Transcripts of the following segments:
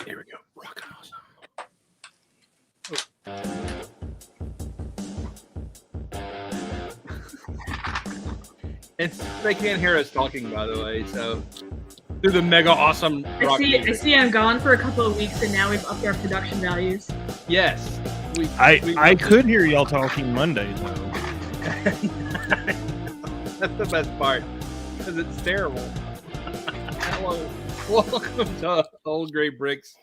Here we go. Rockin' awesome. They can't hear us talking, by the way, so through the mega awesome rock I see I'm gone for a couple of weeks and now we've upped our production values. Yes. I could hear y'all talking Monday, though. That's the best part, because it's terrible. Hello. Welcome to Old Gray Bricks.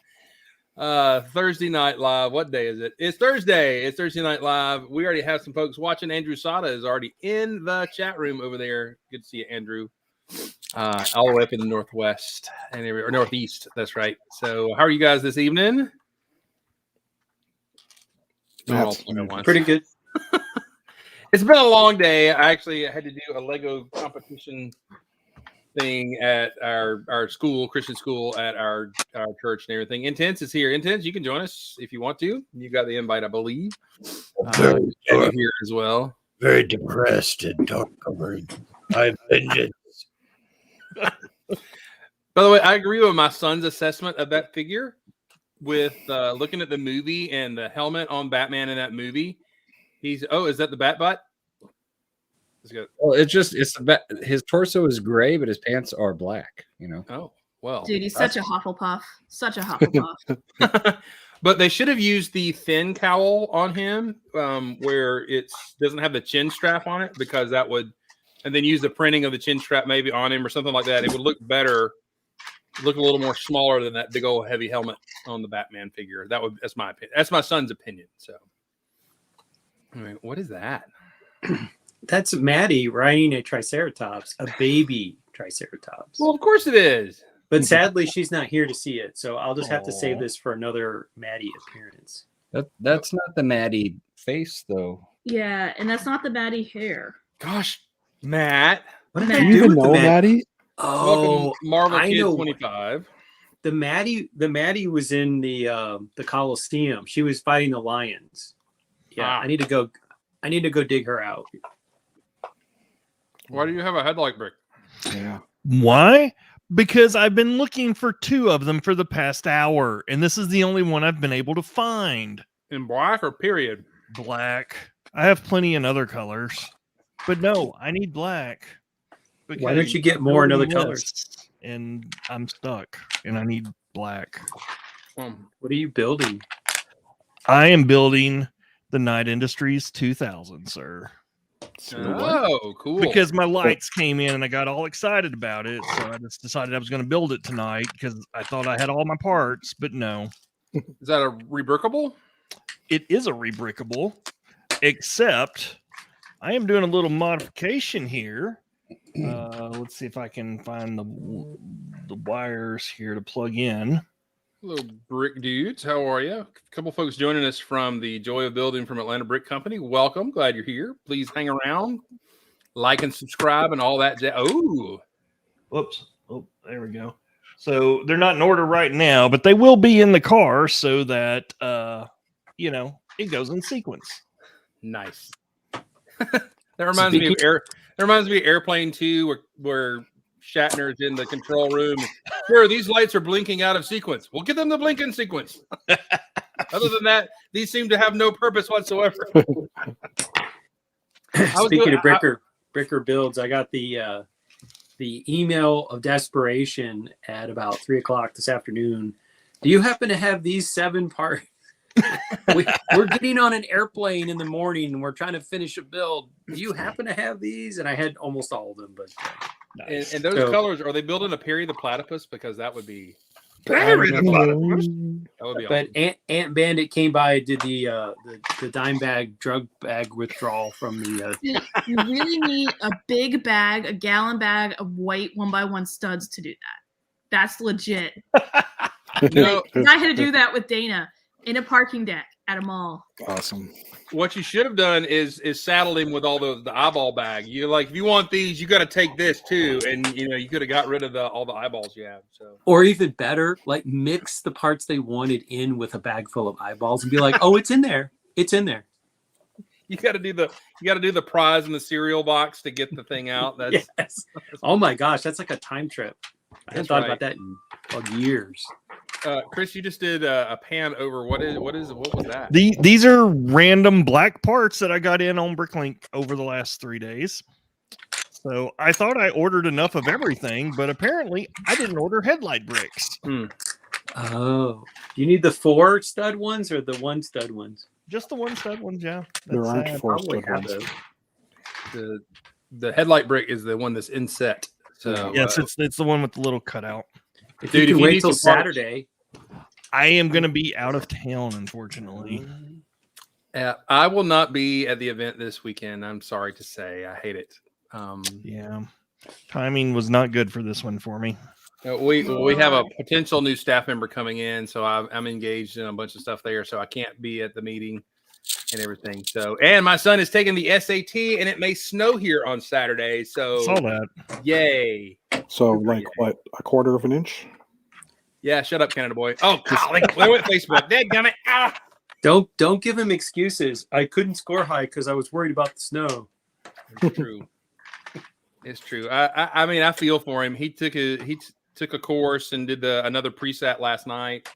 Thursday Night Live. What day is it? It's Thursday. It's Thursday Night Live. We already have some folks watching. Andrew Sada is already in the chat room over there. Good to see you, Andrew. All the way up in the Northwest or Northeast. That's right. So how are you guys this evening? Pretty good. It's been a long day. I actually had to do a Lego competition thing at our school, Christian school, at our church and everything. Intense is here. Intense, you can join us if you want to. You got the invite, I believe. Here as well. Very depressed and dark covered. I've vengeance. By the way, I agree with my son's assessment of that figure. With looking at the movie and the helmet on Batman in that movie, is that the Batbot? Well, his torso is gray, but his pants are black. You know. Oh well, dude, he's such a Hufflepuff. Such a Hufflepuff. But they should have used the thin cowl on him, where it doesn't have the chin strap on it, because that would, and then use the printing of the chin strap maybe on him or something like that. It would look better. Look a little more smaller than that big old heavy helmet on the Batman figure. That's my opinion. That's my son's opinion. So, I mean, what is that? That's Maddie riding a Triceratops, a baby Triceratops. Well, of course it is. But sadly, she's not here to see it, so I'll just have to save this for another Maddie appearance. That's not the Maddie face, though. Yeah, and that's not the Maddie hair. Gosh, Matt. What did Matt. I Do do you with even the know Maddie? Maddie? Oh, Marvel I Kid know. 25. The Maddie was in the Coliseum. She was fighting the lions. Yeah, I need to go dig her out. Why do you have a headlight brick? Yeah. Why? Because I've been looking for two of them for the past hour, and this is the only one I've been able to find. In black or period? Black. I have plenty in other colors, but no, I need black. Why don't you get more in other colors? And I'm stuck, and I need black. What are you building? I am building the Night Industries 2000, sir. Oh, cool. Because my lights came in and I got all excited about it. So I just decided I was going to build it tonight because I thought I had all my parts, but no. Is that a rebrickable? It is a rebrickable, except I am doing a little modification here. Let's see if I can find the wires here to plug in. Hello, brick dudes. How are you? A couple folks joining us from the Joy of Building from Atlanta Brick Company. Welcome. Glad you're here. Please hang around, like and subscribe and all that. Oh, Whoops. Oh, there we go. So they're not in order right now, but they will be in the car so that, it goes in sequence. nice. That reminds me of Airplane 2 where Shatner's in the control room. Sure, these lights are blinking out of sequence. We'll get them to blink in sequence. Other than that, these seem to have no purpose whatsoever. Speaking of Bricker builds, I got the email of desperation at about 3:00 this afternoon. Do you happen to have these 7 parts? We're getting on an airplane in the morning and we're trying to finish a build. Do you happen to have these? And I had almost all of them, but Nice. And those colors, are they building a Perry the Platypus? Because that would be Perry the Platypus. That would be but awesome. Ant Bandit came by and did the dime bag drug bag withdrawal from the. You really need a big bag, a gallon bag of white 1x1 studs to do that. That's legit. No, I had to do that with Dana in a parking deck at a mall. Awesome. what you should have done is saddled him with all the eyeball bag. You like, if you want these, you got to take this too, and you could have got rid of all the eyeballs you have. So, or even better, like mix the parts they wanted in with a bag full of eyeballs and be like, oh, it's in there. It's in there. You got to do the prize in the cereal box to get the thing out. That's yes. Oh my gosh, that's like a time trip. I hadn't thought about that in years. Chris, you just did a pan over. What was that? These are random black parts that I got in on Bricklink over the last 3 days. So I thought I ordered enough of everything, but apparently I didn't order headlight bricks. Oh, you need the 4 stud ones or the 1 stud ones? Just the 1 stud ones, yeah. There aren't sad. 4 Probably stud have ones. those. The headlight brick is the one that's in set. So Yes, it's the one with the little cutout. If Dude, you if can you wait need till some parts- Saturday. I am going to be out of town, unfortunately. I will not be at the event this weekend. I'm sorry to say. I hate it. Yeah. Timing was not good for this one for me. We have a potential new staff member coming in, so I'm engaged in a bunch of stuff there, so I can't be at the meeting and everything. So, and my son is taking the SAT, and it may snow here on Saturday. So, Saw that. yay! So, like, what, a quarter of an inch? Yeah, shut up, Canada boy. Oh, golly, they went Facebook. Dadgummit. Ah. Don't give him excuses. I couldn't score high because I was worried about the snow. It's true. It's true. I mean, I feel for him. He took a course and did another preset last night,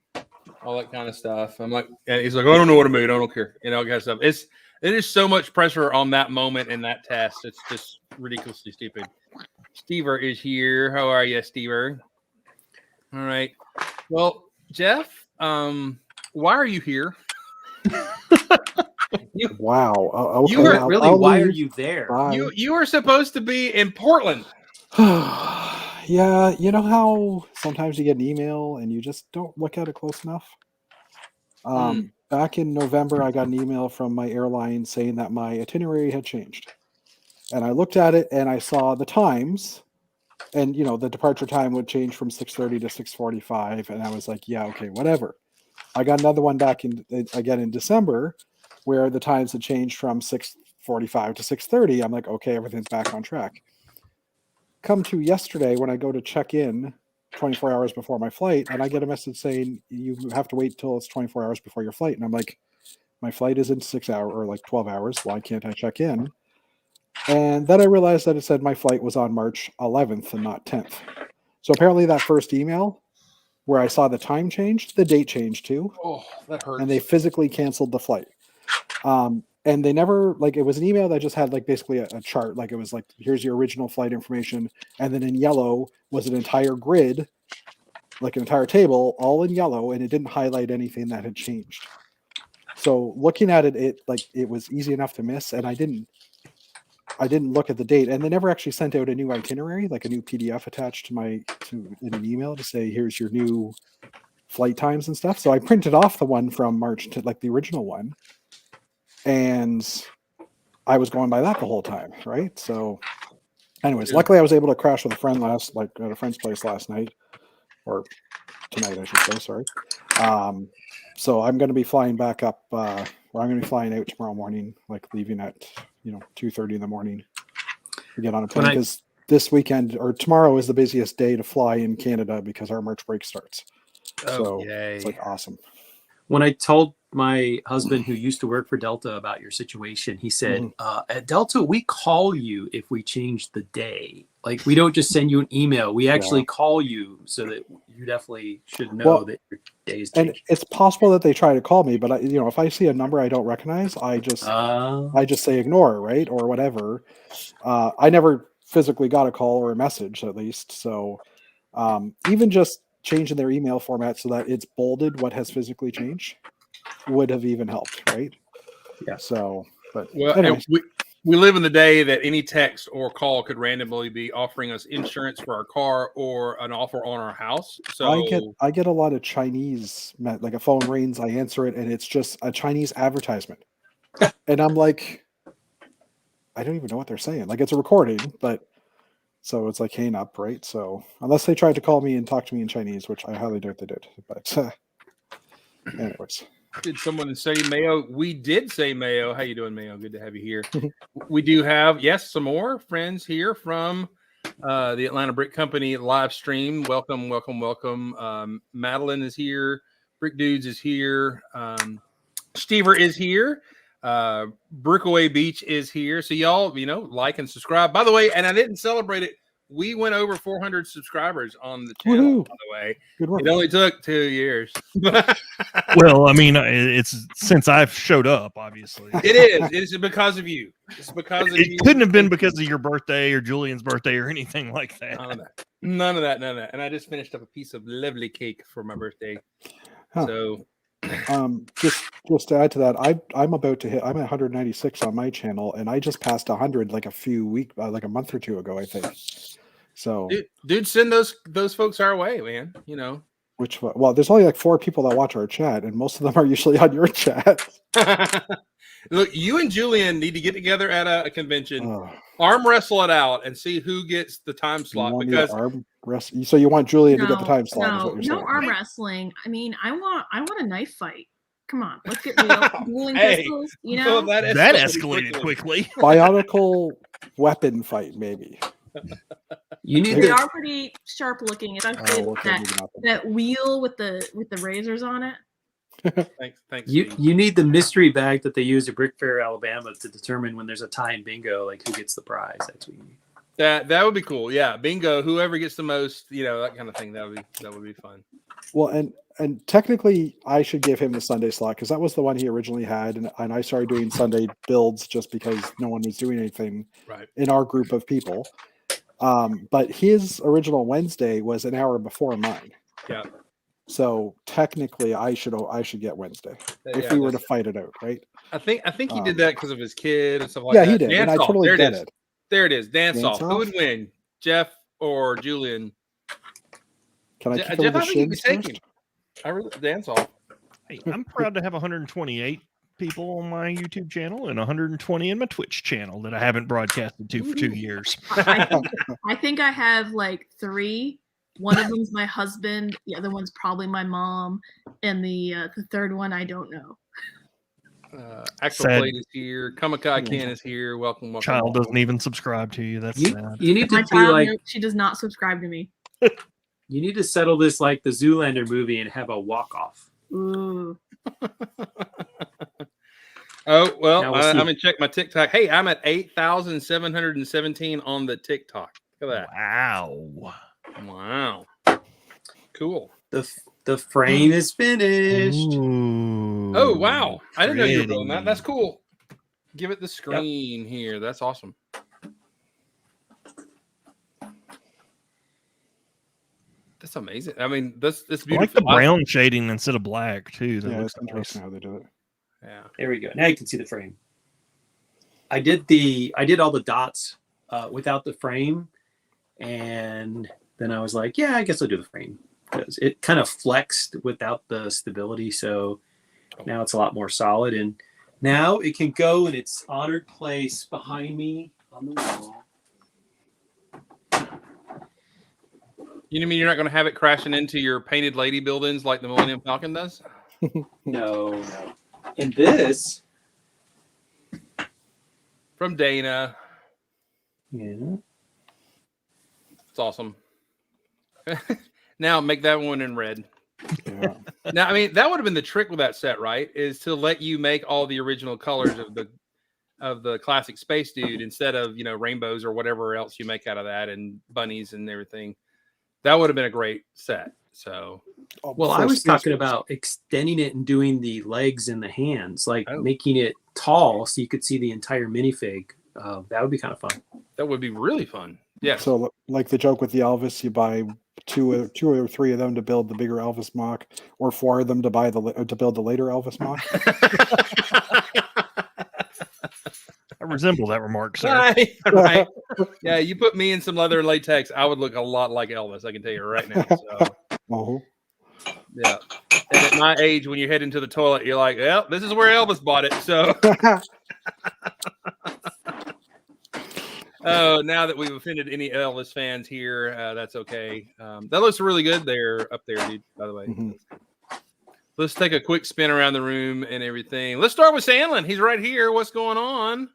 all that kind of stuff. I'm like, and he's like, I don't know what to make. I don't care. You know, kind of stuff. It is so much pressure on that moment in that test. It's just ridiculously stupid. Stever is here. How are you, Stever? All right. Well, Jeff, why are you here? Wow. Okay, You were Really, why are you there? Bye. You were supposed to be in Portland. Yeah, you know how sometimes you get an email and you just don't look at it close enough? Back in November, I got an email from my airline saying that my itinerary had changed. And I looked at it and I saw the times, and you know, the departure time would change from 6:30 to 6:45, and I was like, yeah, okay, whatever. I got another one back again in December where the times had changed from 6:45 to 6:30. I'm like, okay, everything's back on track. Come to yesterday when I go to check in 24 hours before my flight, and I get a message saying you have to wait till it's 24 hours before your flight. And I'm like, my flight is in 6 hours or like 12 hours. Why can't I check in? And then I realized that it said my flight was on March 11th and not 10th. So apparently that first email where I saw the time changed, the date changed too. Oh, that hurts. And they physically canceled the flight. And they never, like, it was an email that just had like basically a chart. Like it was like, here's your original flight information. And then in yellow was an entire grid, like an entire table, all in yellow. And it didn't highlight anything that had changed. So looking at it, it was easy enough to miss. And I didn't look at the date. And they never actually sent out a new itinerary, like a new PDF attached to in an email to say, here's your new flight times and stuff. So I printed off the one from March to like the original one. And I was going by that the whole time, right? So anyways, luckily I was able to crash with a friend at a friend's place last night, or tonight, I should say, sorry. So I'm going to be flying back up, I'm going to be flying out tomorrow morning, like leaving at, 2:30 in the morning to get on a plane, because this weekend or tomorrow is the busiest day to fly in Canada because our March break starts. So it's like awesome. When I told my husband who used to work for Delta about your situation, he said, at Delta, we call you if we change the day. Like, we don't just send you an email. We actually call you, so that you definitely should know that your day is changed. And it's possible that they try to call me, but if I see a number I don't recognize, I just say ignore, right? Or whatever. I never physically got a call or a message, at least. So even just changing their email format so that it's bolded what has physically changed would have even helped, right? Yeah. So, but anyways. We live in the day that any text or call could randomly be offering us insurance for our car or an offer on our house. So I get a lot of Chinese, like a phone rings, I answer it, and it's just a Chinese advertisement, and I'm like, I don't even know what they're saying. Like, it's a recording, but so it's like hang up, right? So unless they tried to call me and talk to me in Chinese, which I highly doubt they did, but anyways. Did someone say Mayo? We did say Mayo. How you doing, Mayo? Good to have you here. We do have, some more friends here from the Atlanta Brick Company live stream. Welcome. Madeline is here. Brick Dudes is here. Stever is here. Brookaway Beach is here. So y'all, like and subscribe. By the way, and I didn't celebrate it. we went over 400 subscribers on the channel. Woohoo. By the way, Good work. it only took 2 years. Well, I mean, it's since I've showed up, obviously. It is. It's because of you. It's because of you. It couldn't have been because of your birthday or Julian's birthday or anything like that. None of that. None of that. None of that. And I just finished up a piece of lovely cake for my birthday. Huh. So Just to add to that, I'm about to hit. I'm at 196 on my channel, and I just passed 100 like like a month or two ago, I think. So, dude, send those folks our way, man. You know. well, there's only like 4 people that watch our chat, and most of them are usually on your chat. Look, you and Julian need to get together at a convention, arm wrestle it out, and see who gets the time slot. Because so you want Julian to get the time slot? Is what you're saying. arm wrestling. I mean, I want a knife fight. Come on, let's get real. Dueling pistols, you know. Well, that escalated quickly. Bionicle weapon fight, maybe. You need They to, are pretty sharp looking. It's actually that wheel with the razors on it. Thanks. you need the mystery bag that they use at Brick Fair, Alabama, to determine when there's a tie in bingo, like who gets the prize. That's what you need. That would be cool. Yeah, bingo. Whoever gets the most, that kind of thing. That would be fun. Well, and technically, I should give him the Sunday slot because that was the one he originally had, and I started doing Sunday builds just because no one was doing anything in our group of people. But his original Wednesday was an hour before mine. Yeah. So technically, I should get Wednesday if we were to fight it out, right? I think he did that because of his kid and stuff like that. Yeah, he did, and I totally get it. There it is. Dance off. Who would win, Jeff or Julian? Can I kick Jeff, the I think you'd be shins taking. I really dance off. Hey, I'm proud to have 128 people on my YouTube channel and 120 in my Twitch channel that I haven't broadcasted to for 2 years. I think I have like 3. One of them's my husband. The other one's probably my mom, and the third one I don't know. Actual Plate is here. Kamakai Ken is here. Welcome. Child doesn't even subscribe to you. That's sad. You need to My be child like, knows she does not subscribe to me. you need to settle this like the Zoolander movie and have a walk off. Ooh. Oh well, I'm see. gonna check my TikTok. Hey, I'm at 8,717 on the TikTok. Look at Wow. Cool. The frame is finished. Ooh, Oh wow, I didn't know you were pretty. doing that. That's cool. Give it the screen here. That's awesome. That's amazing. I mean, that's beautiful. I like the brown shading instead of black too. That Yeah, looks it's interesting how they do it. Yeah. There we go. Now you can see the frame. I did all the dots without the frame, and then I was like, yeah, I guess I'll do the frame because it kind of flexed without the stability. So now it's a lot more solid, and now it can go in its honored place behind me on the wall. You mean you're not going to have it crashing into your painted lady buildings like the Millennium Falcon does? No. And this From Dana. Yeah. It's awesome. Now make that one in red. Yeah. Now, I mean, that would have been the trick with that set, right? Is to let you make all the original colors of the classic Space Dude instead of, rainbows or whatever else you make out of that and bunnies and everything. That would have been a great set. So, well, I was talking about extending it and doing the legs and the hands, like making it tall so you could see the entire minifig. That would be kind of fun. That would be really fun. Yeah. So, like the joke with the Elvis, you buy two or three of them to build the bigger Elvis mock, or 4 of them to build the later Elvis mock. I resemble that remark, sir. Right. Yeah, you put me in some leather and latex, I would look a lot like Elvis. I can tell you right now. So. Yeah. And at my age, when you head into the toilet, you're like, well, this is where Elvis bought it. So. Oh, now that we've offended any Elvis fans here, that's okay. That looks really good there, up there, dude, by the way. Mm-hmm. Let's take a quick spin around the room and everything. Let's start with Sandlin. He's right here. What's going on?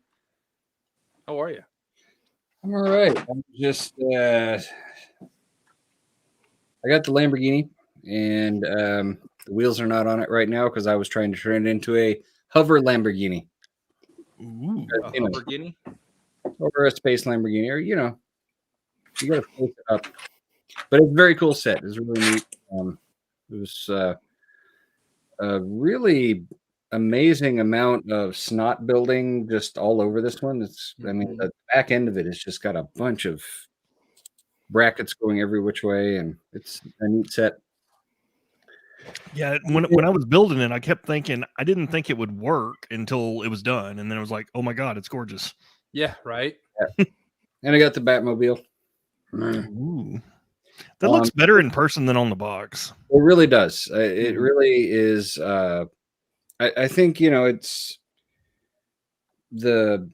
How are you? I'm all right. I'm just I got the Lamborghini, and the wheels are not on it right now because I was trying to turn it into a hover Lamborghini. Ooh, a Lamborghini? Or a space Lamborghini, or You got to place it up. But it's a very cool set. It's really neat. It was a really amazing amount of snot building just all over this one. I mean, the back end of it has just got a bunch of brackets going every which way, and it's a neat set. Yeah, when I was building it, I kept thinking I didn't think it would work until it was done, and then I was like, "Oh my god, it's gorgeous!" Yeah, right. Yeah. And I got the Batmobile. Ooh. That looks better in person than on the box. It really does. It really is. I think it's I don't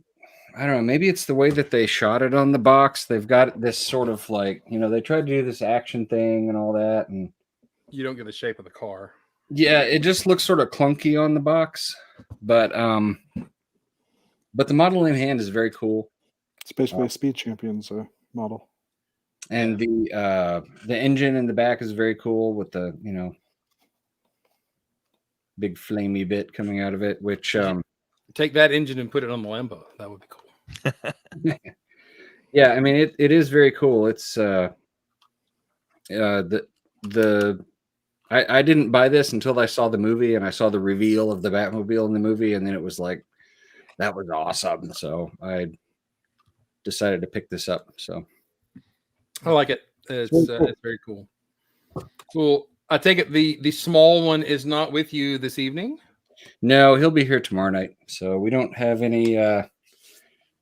know. Maybe it's the way that they shot it on the box. They've got this sort of like they tried to do this action thing and all that, and You don't get the shape of the car. yeah, it just looks sort of clunky on the box. But the model in hand is very cool. It's basically a Speed Champions model. And the engine in the back is very cool with the big flamey bit coming out of it, which Take that engine and put it on the Lambo. That would be cool. yeah, I mean it is very cool. It's I didn't buy this until I saw the movie and I saw the reveal of the Batmobile in the movie, and then it was like that was awesome. So I decided to pick this up. So I like it. It's very cool. Cool. I take it the small one is not with you this evening. no, he'll be here tomorrow night. So we don't have any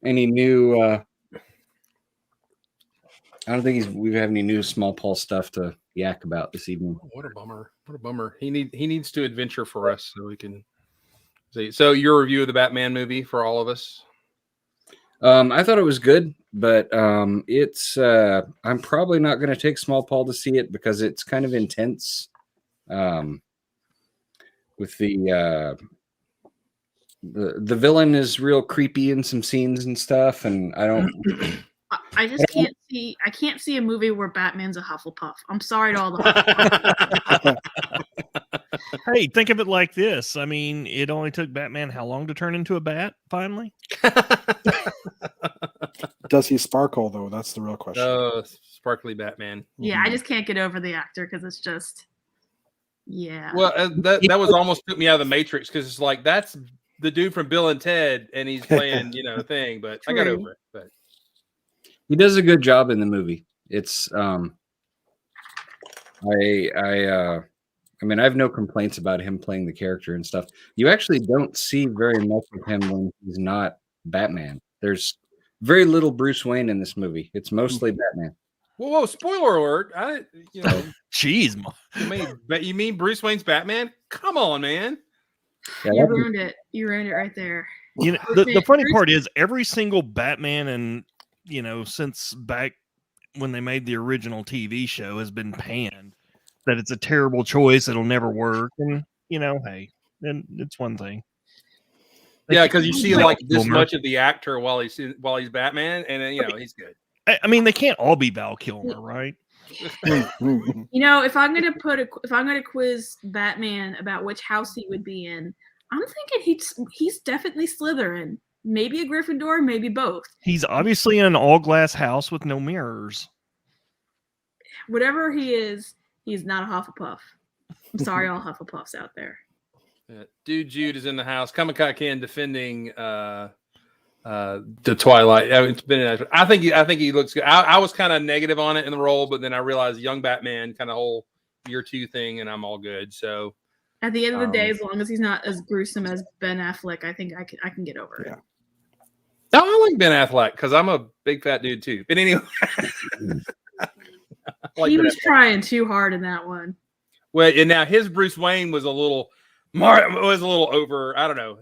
new. I don't think we have any new small Paul stuff to yak about this evening. What a bummer. What a bummer. He needs to adventure for us so we can see. So your review of the Batman movie for all of us. I thought it was good, but it's I'm probably not going to take Small Paul to see it because it's kind of intense. With the villain is real creepy in some scenes and stuff, and I don't. I just can't see. I can't see a movie where Batman's a Hufflepuff. I'm sorry to all the Hufflepuff. Hey, think of it like this. I mean, it only took Batman how long to turn into a bat? Finally, Does he sparkle though? That's the real question. Oh, sparkly Batman. Yeah, I just can't get over the actor because it's just, yeah. Well, that was almost took me out of the Matrix because it's like that's the dude from Bill and Ted, and he's playing thing. But I got True. over it. But He does a good job in the movie. It's I mean, I have no complaints about him playing the character and stuff. You actually don't see very much of him when he's not Batman. There's very little Bruce Wayne in this movie. It's mostly Batman. whoa! Spoiler alert! jeez, You mean Bruce Wayne's Batman? Come on, man! Yeah, You that- ruined it. You ruined it right there. the funny part is every single Batman and since back when they made the original TV show has been panned. That it's a terrible choice. It'll never work. And hey, then it's one thing. Yeah, because you see like this Kilmer. much of the actor while he's Batman, and then he's good. I mean, they can't all be Val Kilmer, right? Mhm. If I'm gonna quiz Batman about which house he would be in, I'm thinking he's definitely Slytherin. Maybe a Gryffindor, maybe both. He's obviously in an all glass house with no mirrors. Whatever he is, he's not a Hufflepuff. I'm sorry, all Hufflepuffs out there. Dude Jude is in the house. Kamikaken defending the Twilight. It's been. I think he looks good. I was kind of negative on it in the role, but then I realized young Batman kind of whole year 2 thing, and I'm all good. So At the end of the day, as long as he's not as gruesome as Ben Affleck, I think I can get over it. Yeah. no, I like Ben Affleck because I'm a big fat dude too. But anyway, I like He Ben was Affleck. trying too hard in that one. Well, and now his Bruce Wayne was a little over. I don't know.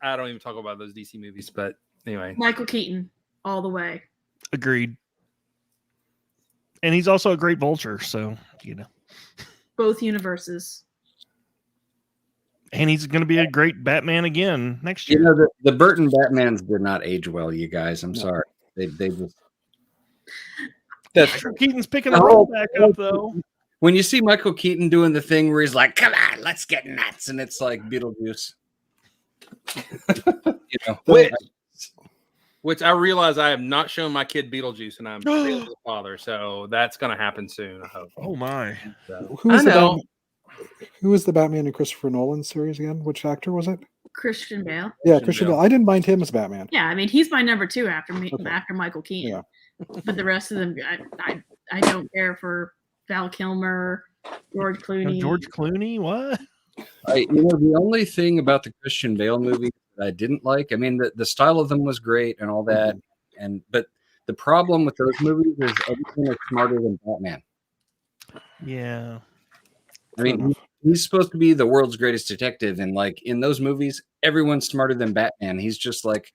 I don't even talk about those DC movies, but anyway. Michael Keaton, all the way. Agreed. And he's also a great vulture, so Both universes. And he's going to be a great Batman again next year. the Burton Batmans did not age well, you guys. I'm sorry. They just That's true. Keaton's picking the role back up, though. when you see Michael Keaton doing the thing where he's like, "Come on, let's get nuts," and it's like Beetlejuice. Which- which I realize I have not shown my kid Beetlejuice, and I'm Beetlejuice's father, so that's going to happen soon. I hope. Oh my! So, Who was I the know. Batman? Who was the Batman in Christopher Nolan series again? Which actor was it? Christian Bale. Yeah, Christian Bale. I didn't mind him as Batman. Yeah, I mean he's my number 2 after me Okay. after Michael Keaton. Yeah. But the rest of them, I don't care for Val Kilmer, George Clooney. George Clooney? What? The only thing about the Christian Bale movies that I didn't like, I mean, the style of them was great and all that, but the problem with those movies is everything is smarter than Batman. Yeah. I mean, he's supposed to be the world's greatest detective, and like in those movies, everyone's smarter than Batman. He's just like,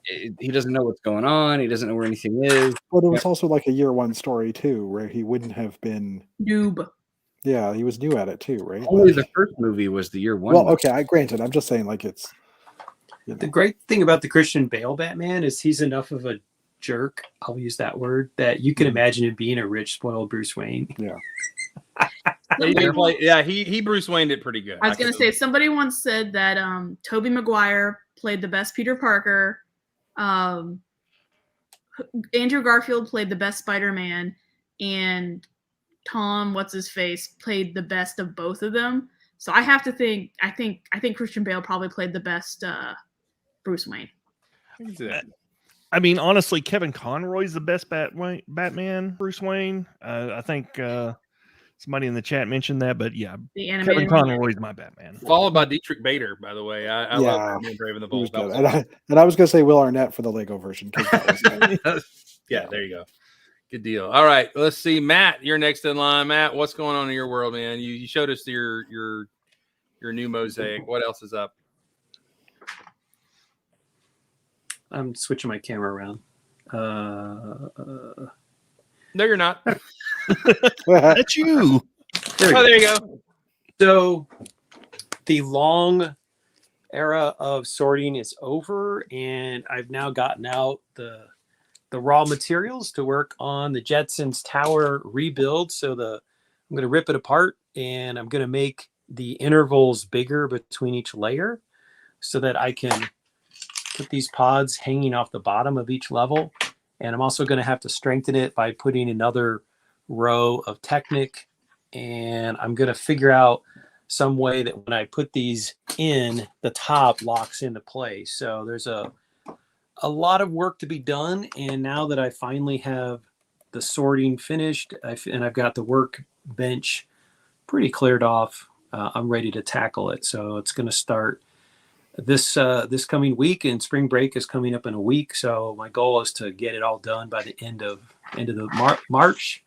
he doesn't know what's going on. He doesn't know where anything is. But it was also like a year one story too, where he wouldn't have been. Noob. Yeah, he was new at it too, right? Only the first movie was the year one. Well, movie. okay, I granted. I'm just saying, like it's. The great thing about the Christian Bale Batman is he's enough of a jerk, I'll use that word, that you can imagine him being a rich, spoiled Bruce Wayne. Yeah. He Bruce Wayne did pretty good. I was going to say, somebody once said that Tobey Maguire played the best Peter Parker. Andrew Garfield played the best Spider-Man, and Tom, what's his face, played the best of both of them. So I have to think. I think Christian Bale probably played the best Bruce Wayne. I mean, honestly, Kevin Conroy's the best Batman. Bruce Wayne. I think somebody in the chat mentioned that, but yeah, The animated Kevin Conroy's my Batman. Followed by Dietrich Bader, by the way. I love Batman Brave and the He Bold. was good. And I was going to say Will Arnett for the Lego version. 'Cause that was Yeah, there you go. Good deal. All right, let's see, Matt. You're next in line. Matt, what's going on in your world, man? You showed us your new mosaic. What else is up? I'm switching my camera around. No, you're not. That's you. There you go. So the long era of sorting is over, and I've now gotten out the raw materials to work on the Jetsons Tower rebuild. So I'm going to rip it apart, and I'm going to make the intervals bigger between each layer so that I can put these pods hanging off the bottom of each level. And I'm also going to have to strengthen it by putting another row of Technic. And I'm going to figure out some way that when I put these in, the top locks into place. So there's a lot of work to be done. And now that I finally have the sorting finished and I've got the workbench pretty cleared off, I'm ready to tackle it. So it's going to start this coming week, and spring break is coming up in a week. So my goal is to get it all done by the end of the March,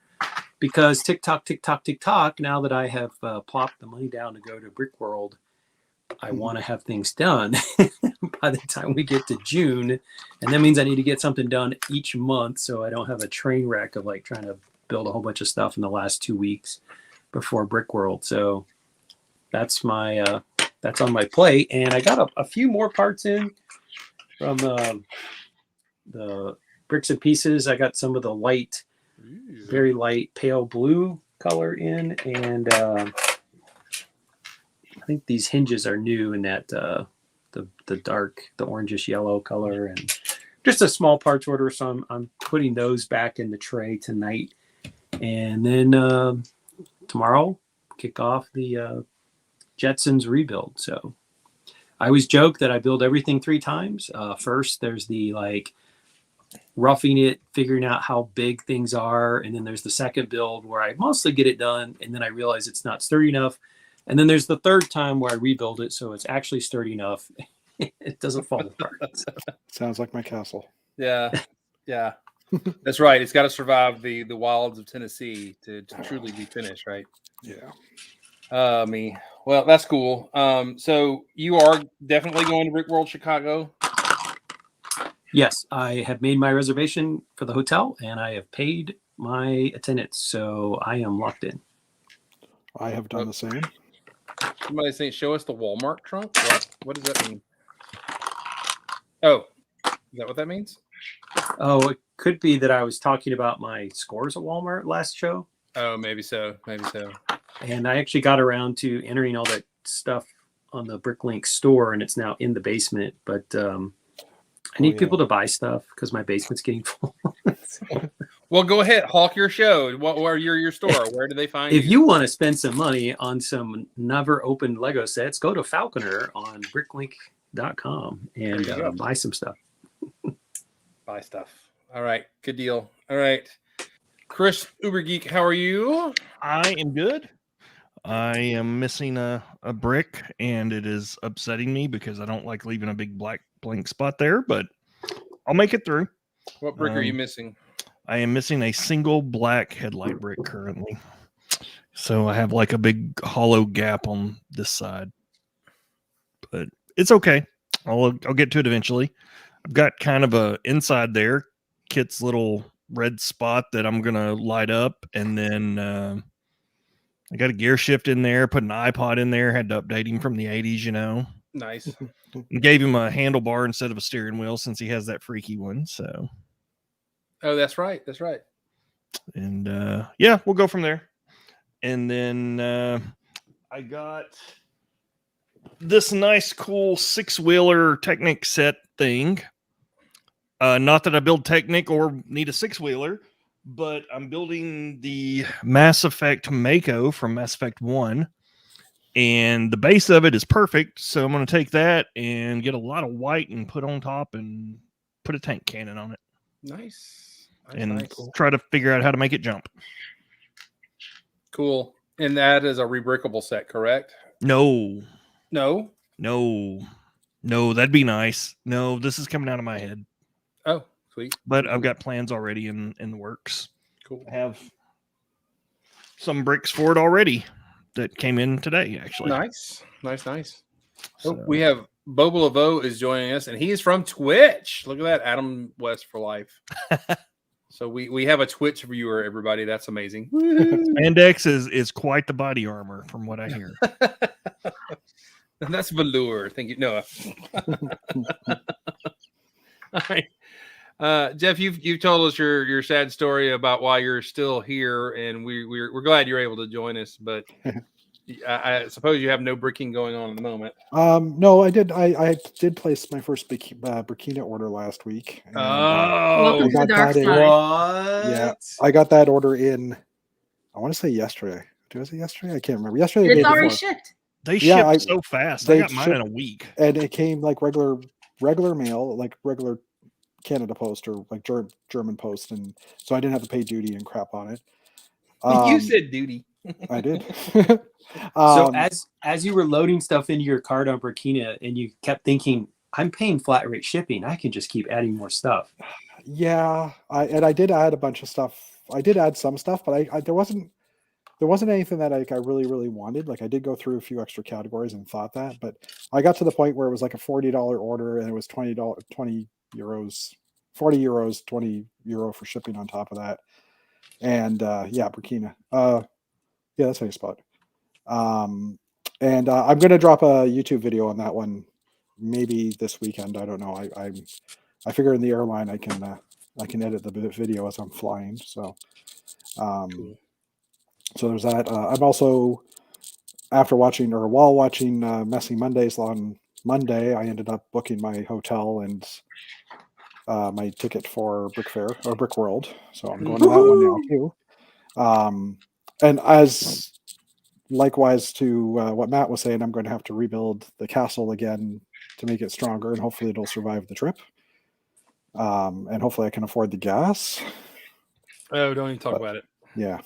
because tick tock, now that I have plopped the money down to go to Brick World, I want to have things done by the time we get to June. And that means I need to get something done each month so I don't have a train wreck of like trying to build a whole bunch of stuff in the last 2 weeks before Brick World. So that's my that's on my plate. And I got a few more parts in from the bricks and pieces. I got some of the light, very light pale blue color in, and I think these hinges are new in that the dark, the orangish yellow color, and just a small parts order. So I'm putting those back in the tray tonight, and then tomorrow kick off the Jetsons Rebuild. So I always joke that I build everything 3 times. First, there's the like roughing it, figuring out how big things are, and then there's the second build where I mostly get it done, and then I realize it's not sturdy enough, and then there's the third time where I rebuild it so it's actually sturdy enough. It doesn't fall apart. Sounds like my castle. Yeah. That's right. It's got to survive the wilds of Tennessee to truly be finished, right? Yeah. Me. Well, that's cool. So you are definitely going to Brick World Chicago? Yes, I have made my reservation for the hotel, and I have paid my attendance, so I am locked in. I have done the same. Somebody's saying, show us the Walmart trunk? What does that mean? Oh, is that what that means? Oh, it could be that I was talking about my scores at Walmart last show. Oh, maybe so. And I actually got around to entering all that stuff on the Bricklink store, and it's now in the basement. But I need yeah. people to buy stuff because my basement's getting full. Well, go ahead, hawk your show. Where your store? Where do they find If you want to spend some money on some never opened Lego sets, go to Falconer on bricklink.com and There you go. buy some stuff. Buy stuff. All right, good deal. All right, Chris Uber Geek, how are you? I am good. I am missing a brick, and it is upsetting me because I don't like leaving a big black blank spot there, but I'll make it through. What brick are you missing? I am missing a single black headlight brick currently. So I have like a big hollow gap on this side. But it's okay. I'll get to it eventually. I've got kind of a inside there, Kit's little red spot that I'm going to light up, and then I got a gear shift in there, put an iPod in there, had to update him from the 80s, you know. Nice. And gave him a handlebar instead of a steering wheel since he has that freaky one. So, Oh, that's right. That's right. and yeah, we'll go from there. And then I got this nice, cool 6-wheeler Technic set thing. Not that I build Technic or need a 6-wheeler, but I'm building the Mass Effect Mako from Mass Effect 1. And the base of it is perfect. So I'm going to take that and get a lot of white and put on top and put a tank cannon on it. Nice. And try to figure out how to make it jump. Cool. And that is a rebrickable set, correct? No, No. that'd be nice. No, this is coming out of my head. Oh, sweet. But I've got plans already in the works. Cool. I have some bricks for it already that came in today, actually. Nice. So, Oh, we have Bobo Lavo is joining us, and he is from Twitch. Look at that, Adam West for life. So we have a Twitch viewer, everybody. That's amazing. Spandex is quite the body armor, from what I hear. And that's velour. Thank you. No. All right. Jeff, you've told us your sad story about why you're still here, and we're glad you're able to join us. But I suppose you have no bricking going on at the moment. No, I did. I did place my first Burkina order last week. And, Oh, Welcome to the dark that in. side. Yeah, I got that order in. I want to say yesterday. Was it yesterday? I can't remember. Yesterday. the It's day already before. shipped. They Yeah, ship so fast. I they got mine in ship- a week. And it came like regular mail, like regular Canada Post or like German Post, and so I didn't have to pay duty and crap on it. you said duty. I did. So as you were loading stuff into your cart on Burkina and you kept thinking, I'm paying flat rate shipping, I can just keep adding more stuff. Yeah, I did add a bunch of stuff. I did add some stuff, but I there wasn't anything that I really wanted. Like I did go through a few extra categories and thought that, but I got to the point where it was like a $40 order and it was €20, 20 euros, 40 euros, 20 euro for shipping on top of that. And yeah, Burkina. Yeah, that's how you spell it. And I'm going to drop a YouTube video on that one maybe this weekend. I don't know. I figure in the airline I can edit the video as I'm flying. So Cool. so there's that. I'm also while watching Messy Mondays on Monday, I ended up booking my hotel and my ticket for Brick Fair or Brick World. So I'm going to that one now too. And as likewise to what Matt was saying, I'm going to have to rebuild the castle again to make it stronger, and hopefully it'll survive the trip. And hopefully I can afford the gas. Oh, don't even talk about it. Yeah.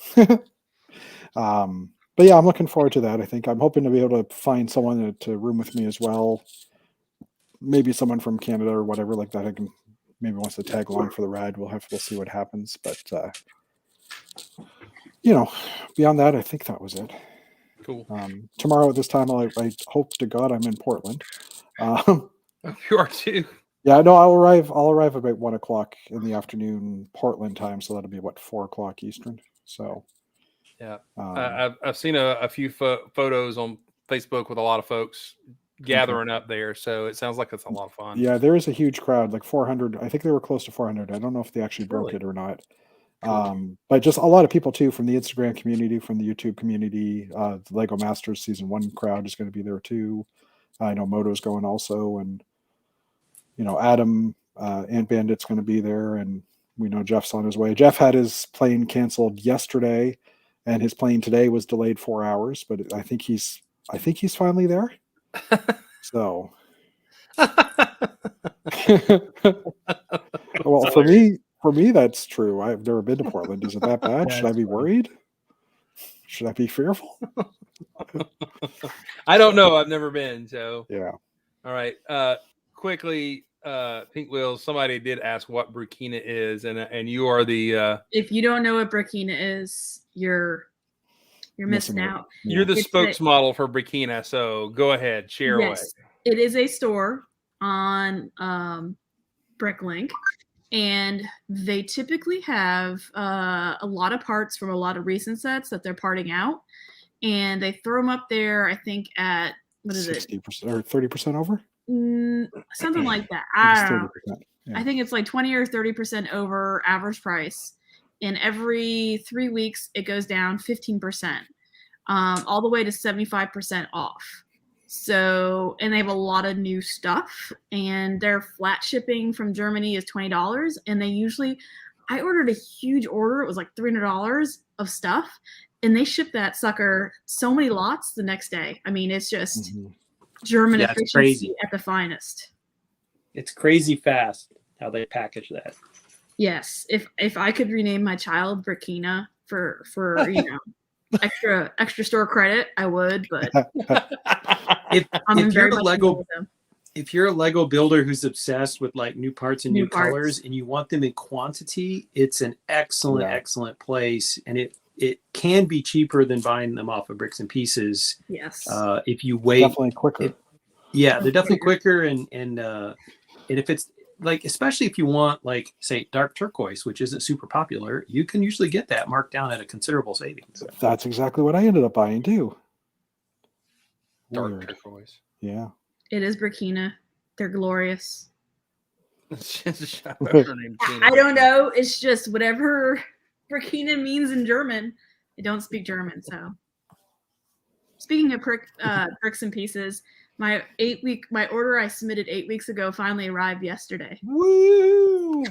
But yeah, I'm looking forward to that. I think I'm hoping to be able to find someone to room with me as well. Maybe someone from Canada or whatever like that. I can maybe wants to tag along for the ride. We'll see what happens. But beyond that, I think that was it. Cool. Tomorrow at this time, I hope to God I'm in Portland. You are too. Yeah, no, I'll arrive about 1:00 in the afternoon Portland time, so that'll be 4:00 Eastern. So yeah, I've seen a few photos on Facebook with a lot of folks gathering up there, so it sounds like it's a lot of fun. Yeah, there is a huge crowd, like 400. I think they were close to 400. I don't know if they actually broke Really? it or not. Cool. But just a lot of people too from the Instagram community, from the YouTube community. The Lego Masters Season 1 crowd is going to be there too. I know Moto's going also, and Adam Ant Bandit's going to be there, and we know Jeff's on his way. Jeff had his plane canceled yesterday, and his plane today was delayed 4 hours, but I think he's finally there. So, well, for me, that's true. I've never been to Portland. Is it that bad? Should I be worried? Should I be fearful? I don't know. I've never been. So Yeah. all right. Quickly, Pink Wheels. Somebody did ask what Burkina is, and you are the If you don't know what Burkina is, you're missing out. you're the It's spokesmodel for Burkina. So go ahead, share away. Yes, it is a store on Bricklink, and they typically have a lot of parts from a lot of recent sets that they're parting out, and they throw them up there. I think at what is 60% or 30% over? something like that. I I think don't know. it's 30%. Yeah. I think it's like 20 or 30% over average price. And every 3 weeks, it goes down 15%, all the way to 75% off. So, and they have a lot of new stuff, and their flat shipping from Germany is $20. And they usually, I ordered a huge order. It was like $300 of stuff, and they ship that sucker so many lots the next day. I mean, it's just German Yeah, it's efficiency crazy. at the finest. It's crazy fast how they package that. Yes, if I could rename my child Burkina for extra store credit, I would. But If I'm you're very a much Lego in love with them. if you're a Lego builder who's obsessed with like new parts and New new parts. colors, and you want them in quantity, it's an excellent place, and it can be cheaper than buying them off of Bricks and Pieces. Yes, If you wait, Definitely quicker. yeah, they're definitely quicker, and if it's like, especially if you want like say dark turquoise, which isn't super popular, you can usually get that marked down at a considerable savings. That's exactly what I ended up buying too. Dark Weird. turquoise. Yeah. it is Burkina. They're glorious. I I don't know. It's just whatever Burkina means in German. I don't speak German, so. Speaking of bricks and pieces, my order I submitted 8 weeks ago finally arrived yesterday. Woo!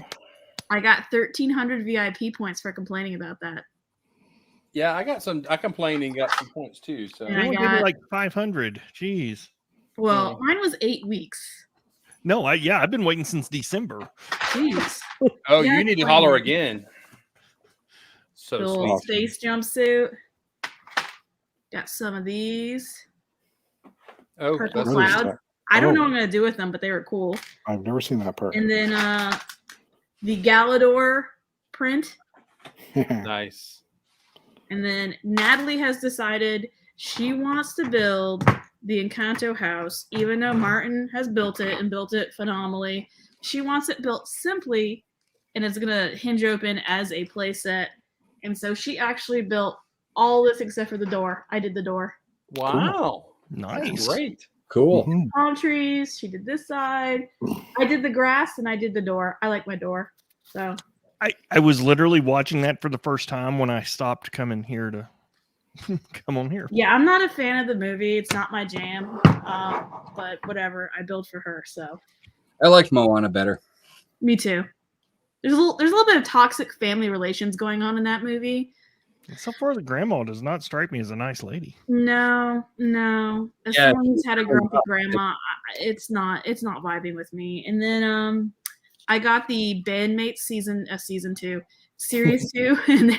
I got 1,300 VIP points for complaining about that. Yeah, I complained and got some points too. So And I Anyone gave me got- like 500. Jeez. Well, mine was 8 weeks. No, I've been waiting since December. Jeez. oh, Yeah, you need to it's holler fine. again. So Little sweet. space jumpsuit. Got some of these. Oh, Purple that's What is cloud. that? I don't know Oh. what I'm gonna do with them, but they were cool. I've never seen that part. And then the Galador print. nice. And then Natalie has decided she wants to build the Encanto House, even though Martin has built it and built it phenomenally. She wants it built simply, and it's gonna hinge open as a playset. And so she actually built all this except for the door. I did the door. Wow. Nice. That's great. Cool. Mhm. Palm trees. She did this side. I did the grass and I did the door. I like my door. So I was literally watching that for the first time when I stopped coming here to come on here. yeah, I'm not a fan of the movie. It's not my jam. But whatever. I build for her. So I liked Moana better. me too. There's a little bit of toxic family relations going on in that movie. So far, the grandma does not strike me as a nice lady. No. As Yeah, someone who's had a grumpy grandma, it's not vibing with me. And then I got the Bandmates season 2, series 2, and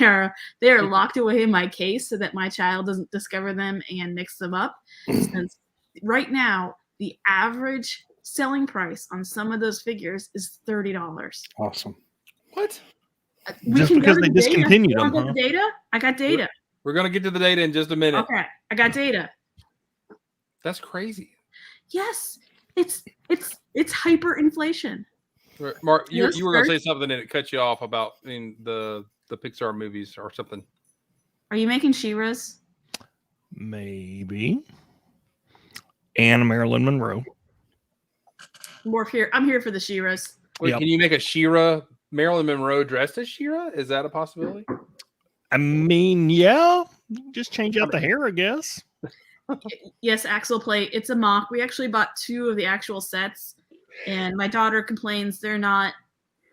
they are locked away in my case so that my child doesn't discover them and mix them up. Since right now the average selling price on some of those figures is $30. Awesome. What? We Just can go because to they the data. discontinued You want them, the data? I got data. We're gonna get to the data in just a minute. Okay, I got data. That's crazy. Yes, it's hyperinflation. Mark, you Yes, were gonna sir. say something and it cut you off about the Pixar movies or something. Are you making She-Ras? Maybe. And Marilyn Monroe. I'm here for the She-Ras. Wait, Yep. Can you make a She-Ra Marilyn Monroe dressed as She-Ra? Is that a possibility? I mean, yeah. Just change out the hair, I guess. Yes, Axel plate. It's a mock. We actually bought 2 of the actual sets. And my daughter complains they're not.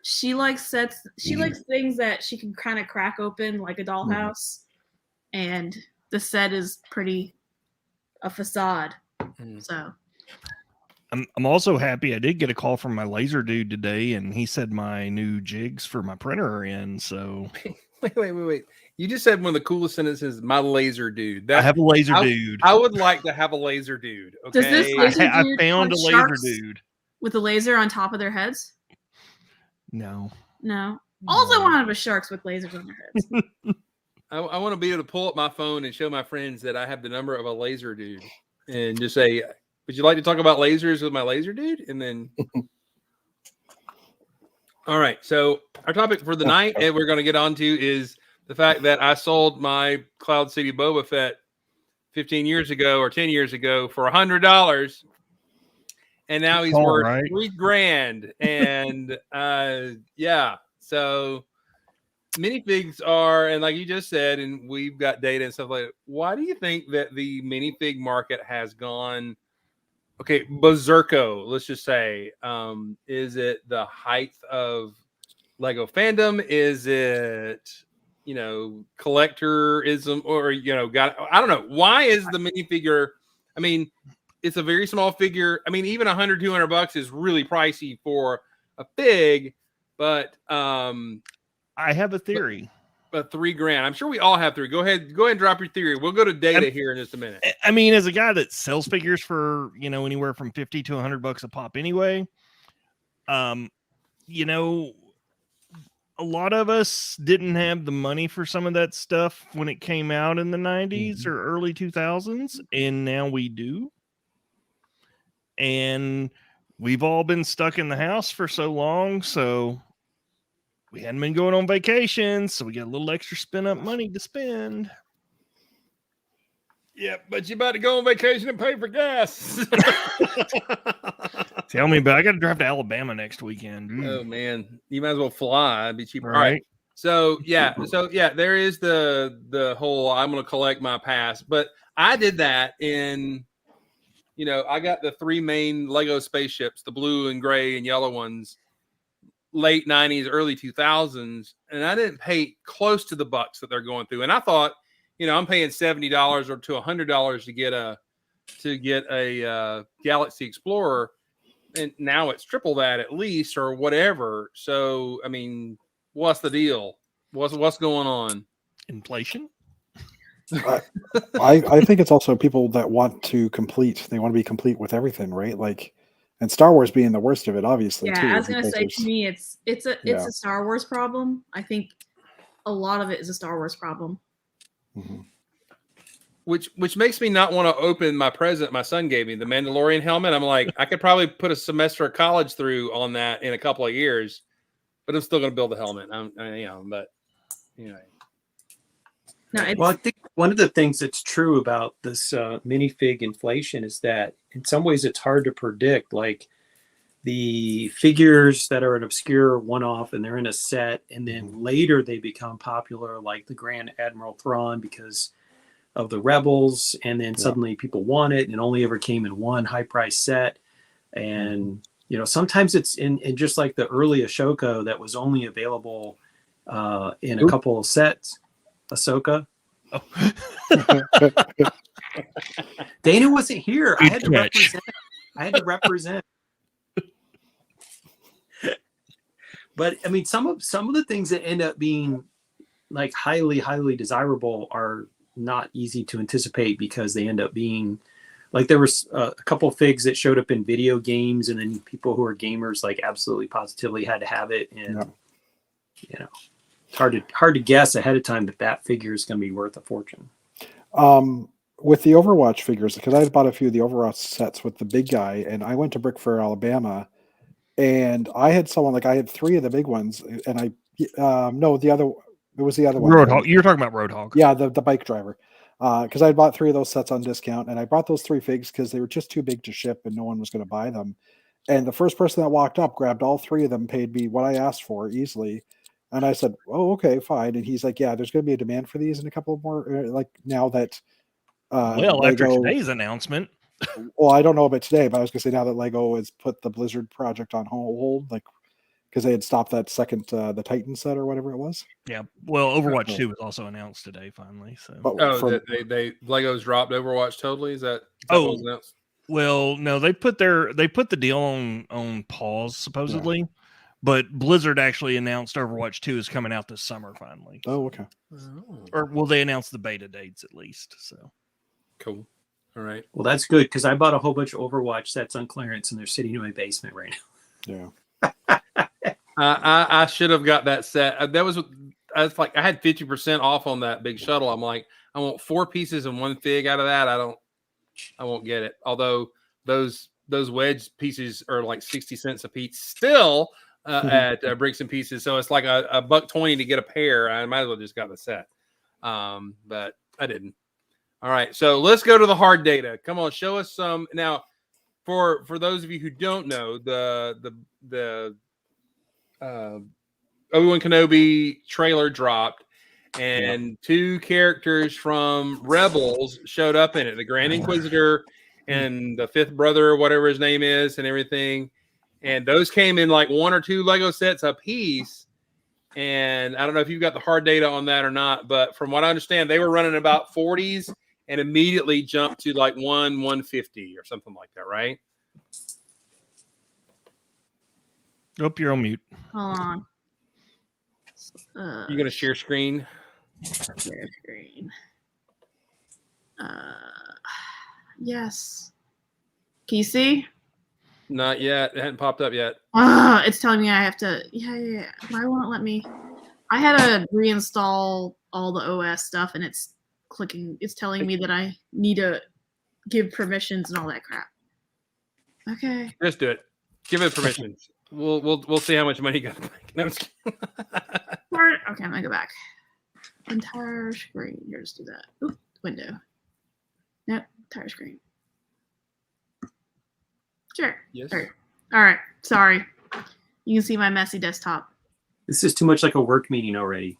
She likes sets. She likes things that she can kind of crack open like a dollhouse, and the set is pretty a facade. So I'm also happy I did get a call from my laser dude today, and he said my new jigs for my printer are in. So Wait. You just said one of the coolest sentences, my laser dude. I have a laser dude. I would like to have a laser dude. Okay. Does this laser I dude found a punch laser sharks dude. with a laser on top of their heads? No. All I wanted was sharks with lasers on their heads. I want to be able to pull up my phone and show my friends that I have the number of a laser dude and just say, would you like to talk about lasers with my laser dude? And then, all right. So our topic for the night, and we're going to get on to, is the fact that I sold my Cloud City Boba Fett 15 years ago or 10 years ago for $100. And now he's worth $3,000. And yeah. So minifigs are, and like you just said, and we've got data and stuff like that. Why do you think that the minifig market has gone berserko? Let's just say, is it the height of Lego fandom? Is it, collectorism, or I don't know. Why is the minifigure? I mean, it's a very small figure. I mean, even $100-$200 is really pricey for a fig, but I have a theory. But $3,000. I'm sure we all have theory. Go ahead and drop your theory. We'll go to data here in just a minute. I mean, as a guy that sells figures for, anywhere from $50 to $100 a pop anyway, a lot of us didn't have the money for some of that stuff when it came out in the 90s or early 2000s, and now we do. And we've all been stuck in the house for so long, so we hadn't been going on vacation, so we got a little extra spin up money to spend. Yeah, but you about to go on vacation and pay for gas. Tell me about it. I got to drive to Alabama next weekend. Oh man, you might as well fly. It'd be cheaper. Right. All right. So yeah, there is the whole I'm going to collect my pass, but I did that in, I got the 3 main Lego spaceships, the blue and gray and yellow ones, late 90s, early 2000s, and I didn't pay close to the bucks that they're going through. And I thought, I'm paying $70 or to $100 to get a Galaxy Explorer, and now it's triple that at least, or whatever. So, I mean, what's the deal? What's going on? Inflation? I think it's also people that want to complete. They want to be complete with everything, right? Like, and Star Wars being the worst of it, obviously. Yeah, too, I was gonna say, to me, it's a Star Wars problem. I think a lot of it is a Star Wars problem. Mm-hmm. Which makes me not want to open my present my son gave me, the Mandalorian helmet. I'm like, I could probably put a semester of college through on that in a couple of years, but I'm still going to build a helmet. But anyway. No, Well, I think one of the things that's true about this minifig inflation is that in some ways it's hard to predict. Like the figures that are an obscure one-off and they're in a set, and then later they become popular, like the Grand Admiral Thrawn because of the Rebels, and then suddenly people want it and it only ever came in one high-price set. And sometimes it's in just like the early Ashoka that was only available in a couple of sets. Ahsoka. Oh. Dana wasn't here. I had to represent. But I mean, some of the things that end up being like highly, highly desirable are not easy to anticipate because they end up being like, there was a couple of figs that showed up in video games, and then people who are gamers like absolutely positively had to have it, and it's hard to guess ahead of time that figure is going to be worth a fortune. With the Overwatch figures, because I had bought a few of the Overwatch sets with the big guy, and I went to Brick Fair, Alabama, and I had I had 3 of the big ones, and it was the other one. Roadhog. You're talking about Roadhog. Yeah, the bike driver. Because I bought 3 of those sets on discount, and I bought those 3 figs because they were just too big to ship, and no one was going to buy them. And the first person that walked up grabbed all 3 of them, paid me what I asked for easily. And I said, "Oh, okay, fine." And he's like, "Yeah, there's going to be a demand for these in a couple more, like now that." After today's announcement, Well, I don't know about today, but I was going to say now that Lego has put the Blizzard project on hold, like because they had stopped that second the Titan set or whatever it was. Yeah. Well, Overwatch 2 was also announced today, finally. So. But Oh, from, they Legos dropped Overwatch totally. Is that what was announced? Well, no, they put the deal on pause supposedly, but Blizzard actually announced Overwatch 2 is coming out this summer finally. oh, okay. Or will they announce the beta dates at least? So Cool. All right. Well, that's good because I bought a whole bunch of Overwatch sets on clearance and they're sitting in my basement right now. Yeah. I should have got that set. I was like, I had 50% off on that big shuttle. I'm like, I want 4 pieces and 1 fig out of that. I won't get it. Although those wedge pieces are like 60 cents a piece still at Bricks and Pieces. So it's like a $1.20 to get a pair. I might as well just got the set. But I didn't. All right. So let's go to the hard data. Come on, show us some. Now, for those of you who don't know, the Obi-Wan Kenobi trailer dropped, and 2 characters from Rebels showed up in it. The Grand Inquisitor and the 5th brother, or whatever his name is, and everything. And those came in like 1 or 2 Lego sets a piece. And I don't know if you've got the hard data on that or not, but from what I understand, they were running about 40s and immediately jumped to like 150 or something like that, right? Nope, you're on mute. Hold on. You gonna share screen? Share screen. Yes. Can you see? Not yet. It hadn't popped up yet. It's telling me I have to. Yeah. Why won't it let me? I had to reinstall all the OS stuff, and it's clicking. It's telling me that I need to give permissions and all that crap. Okay. Just do it. Give it permissions. We'll see how much money you got. No, I'm just kidding. Okay, I'm gonna go back. Entire screen. Here, just do that. Oop, window. Nope, entire screen. Sure. Yes. Sure. All right. Sorry. You can see my messy desktop. This is too much like a work meeting already.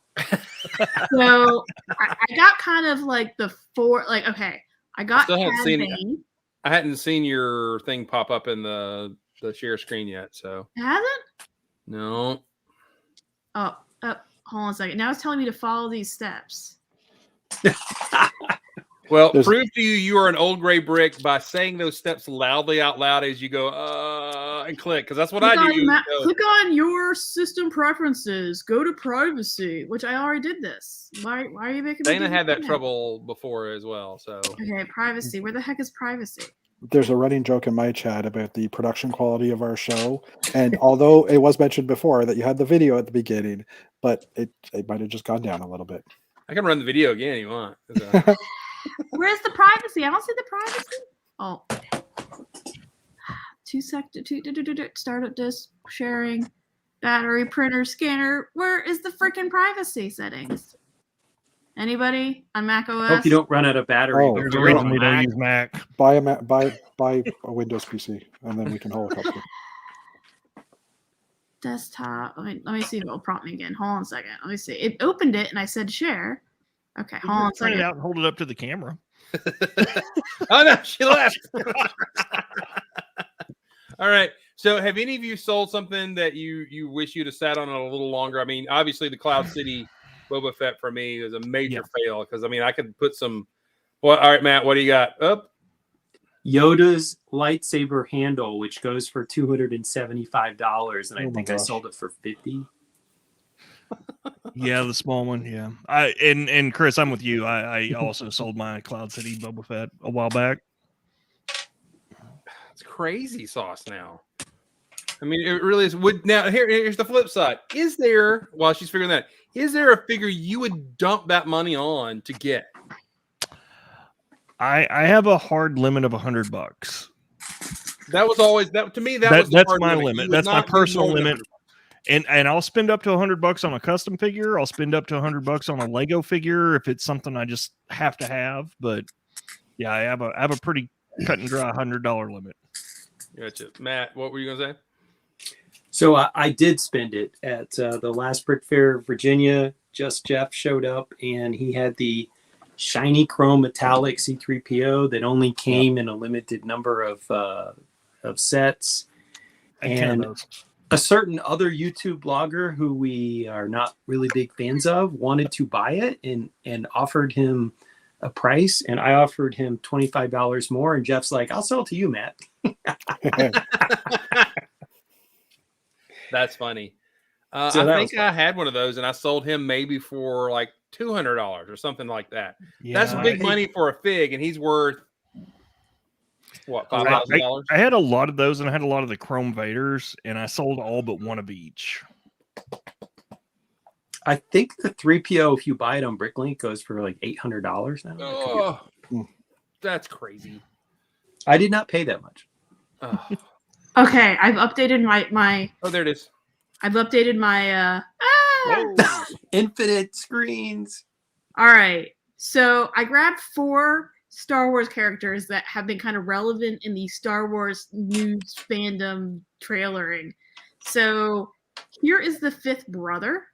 So I got kind of like the 4. Like, okay, I got. Still haven't seen it. Bane. I hadn't seen your thing pop up in the share screen yet. So It hasn't. no. Oh, hold on a second. Now it's telling me to follow these steps. Well, There's- prove to you are an old gray brick by saying those steps loudly out loud as you go and click, because that's what I do. Click on your system preferences. Go to privacy, which I already did this. Why are you making me Dana do had that again? trouble before as well. So Okay, privacy. Where the heck is privacy? There's a running joke in my chat about the production quality of our show, and although it was mentioned before that you had the video at the beginning, but it might have just gone down a little bit. I can run the video again if you want. Where's the privacy? I don't see the privacy. Oh. 2 seconds. Startup disk sharing, battery, printer, scanner. Where is the freaking privacy settings? Anybody on Mac OS? Hope you don't run out of battery. Oh, before There's a you're reason on we don't Mac. use Mac. Buy a Windows PC, and then we can helicopter. Desktop. Let me see if it'll prompt me again. Hold on a second. Let me see. It opened it and I said share. Okay, hold on a Print it second. out and hold it up to the camera. Oh no, she left. All right. So, have any of you sold something that you wish you'd have sat on it a little longer? I mean, obviously, the Cloud City Boba Fett for me was a major fail because I mean, I could put some. What? All right, Matt. What do you got? Up. Yoda's lightsaber handle, which goes for $275, and I think I gosh. sold it for $50. Yeah, the small one. Yeah, and Chris, I'm with you. I also sold my Cloud City Boba Fett a while back. It's crazy sauce now. I mean, it really is. Now here's the flip side. Is there, while she's figuring that, is there a figure you would dump that money on to get? I have a hard limit of $100. That was always that to me. That's my limit. That's my personal limit. And I'll spend up to $100 on a custom figure. I'll spend up to $100 on a Lego figure if it's something I just have to have. But yeah, I have a pretty cut and dry $100 limit. Gotcha. Matt, what were you gonna say? So I did spend it at the last Brick Fair, Virginia. Just Jeff showed up, and he had the shiny chrome metallic C-3PO that only came in a limited number of sets. And a certain other YouTube blogger who we are not really big fans of wanted to buy it and offered him a price, and I offered him $25 more, and Jeff's like, I'll sell it to you, Matt. That's funny. So I think I had one of those, and I sold him maybe for like $200 or something like that. Yeah, That's big money for a fig, and he's worth what, $5,000? I had a lot of those, and I had a lot of the Chrome Vaders, and I sold all but one of each. I think the 3PO, if you buy it on Bricklink, goes for like $800 now. Oh, that's crazy. I did not pay that much. Oh. Okay, I've updated my. Oh, there it is. I've updated my. Infinite screens. All right, so I grabbed 4 Star Wars characters that have been kind of relevant in the Star Wars news fandom trailering. So here is the 5th brother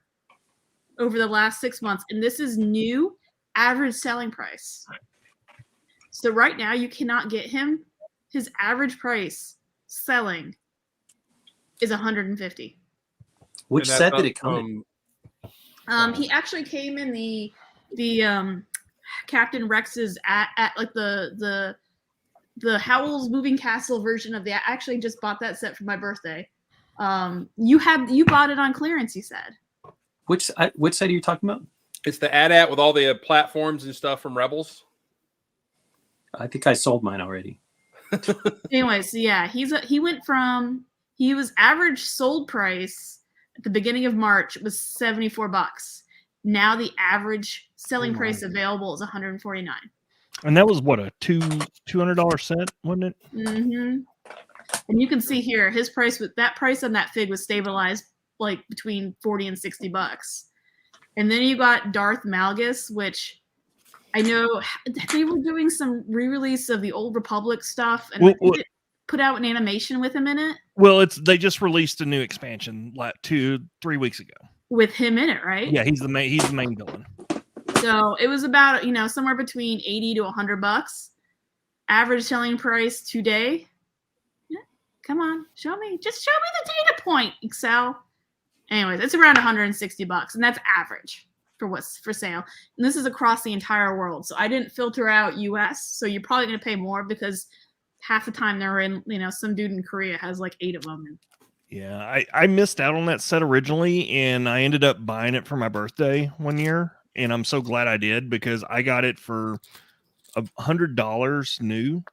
over the last 6 months, and this is new average selling price. So right now you cannot get him. His average price selling is $150. Which set did it come in? He actually came in the Captain Rex's at like the Howl's Moving Castle version of the. I actually just bought that set for my birthday. You bought it on clearance, you said. Which set are you talking about? It's the AT-AT with all the platforms and stuff from Rebels. I think I sold mine already. Anyways, yeah, he was average sold price at the beginning of March was $74. Now the average selling price available is $149. And that was what, a $200 set, wasn't it? Mm-hmm. And you can see here his price with that price on that fig was stabilized like between $40 and $60. And then you got Darth Malgus, which I know they were doing some re-release of the Old Republic stuff, and put out an animation with him in it. Well, they just released a new expansion like 2-3 weeks ago with him in it, right? Yeah, he's the main villain. So it was about somewhere between $80 to $100. Average selling price today. Yeah, come on, show me the data point, Excel. Anyways, it's around $160, and that's average for what's for sale. And this is across the entire world. So I didn't filter out US. So you're probably going to pay more because half the time they're in, some dude in Korea has like 8 of them. Yeah, I missed out on that set originally, and I ended up buying it for my birthday one year. And I'm so glad I did because I got it for $100 new.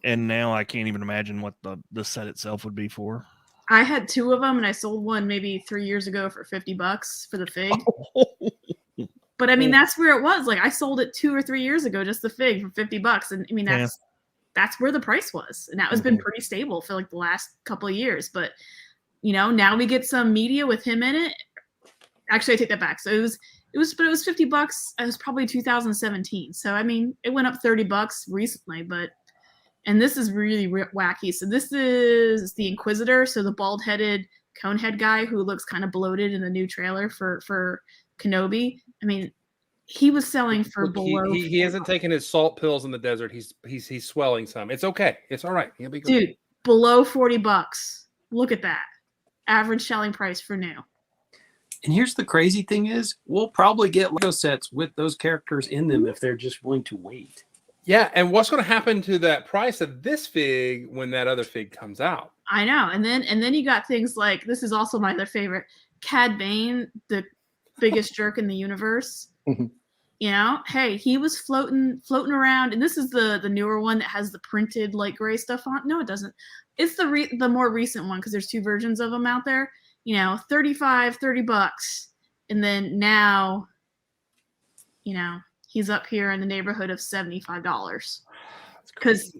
And now I can't even imagine what the set itself would be for. I had 2 of them, and I sold one maybe 3 years ago for $50 for the fig. But I mean, that's where it was. Like I sold it 2 or 3 years ago, just the fig for $50, and I mean that's where the price was, and that has been pretty stable for like the last couple of years. But now we get some media with him in it. Actually, I take that back. So it was $50. It was probably 2017. So I mean, it went up $30 recently, but. And this is really wacky. So this is the Inquisitor. So the bald-headed conehead guy who looks kind of bloated in the new trailer for Kenobi. I mean, he was selling for below. He hasn't taken his salt pills in the desert. He's swelling some. It's okay. It's all right. He'll be good. Dude, below $40. Look at that. Average selling price for new. And here's the crazy thing is, we'll probably get Lego sets with those characters in them if they're just willing to wait. Yeah, and what's going to happen to that price of this fig when that other fig comes out? I know, and then you got things like, this is also my other favorite, Cad Bane, the biggest jerk in the universe. Hey, he was floating around, and this is the newer one that has the printed like gray stuff on. No, it doesn't. It's the more recent one because there's 2 versions of them out there. $30, and then now, he's up here in the neighborhood of $75 because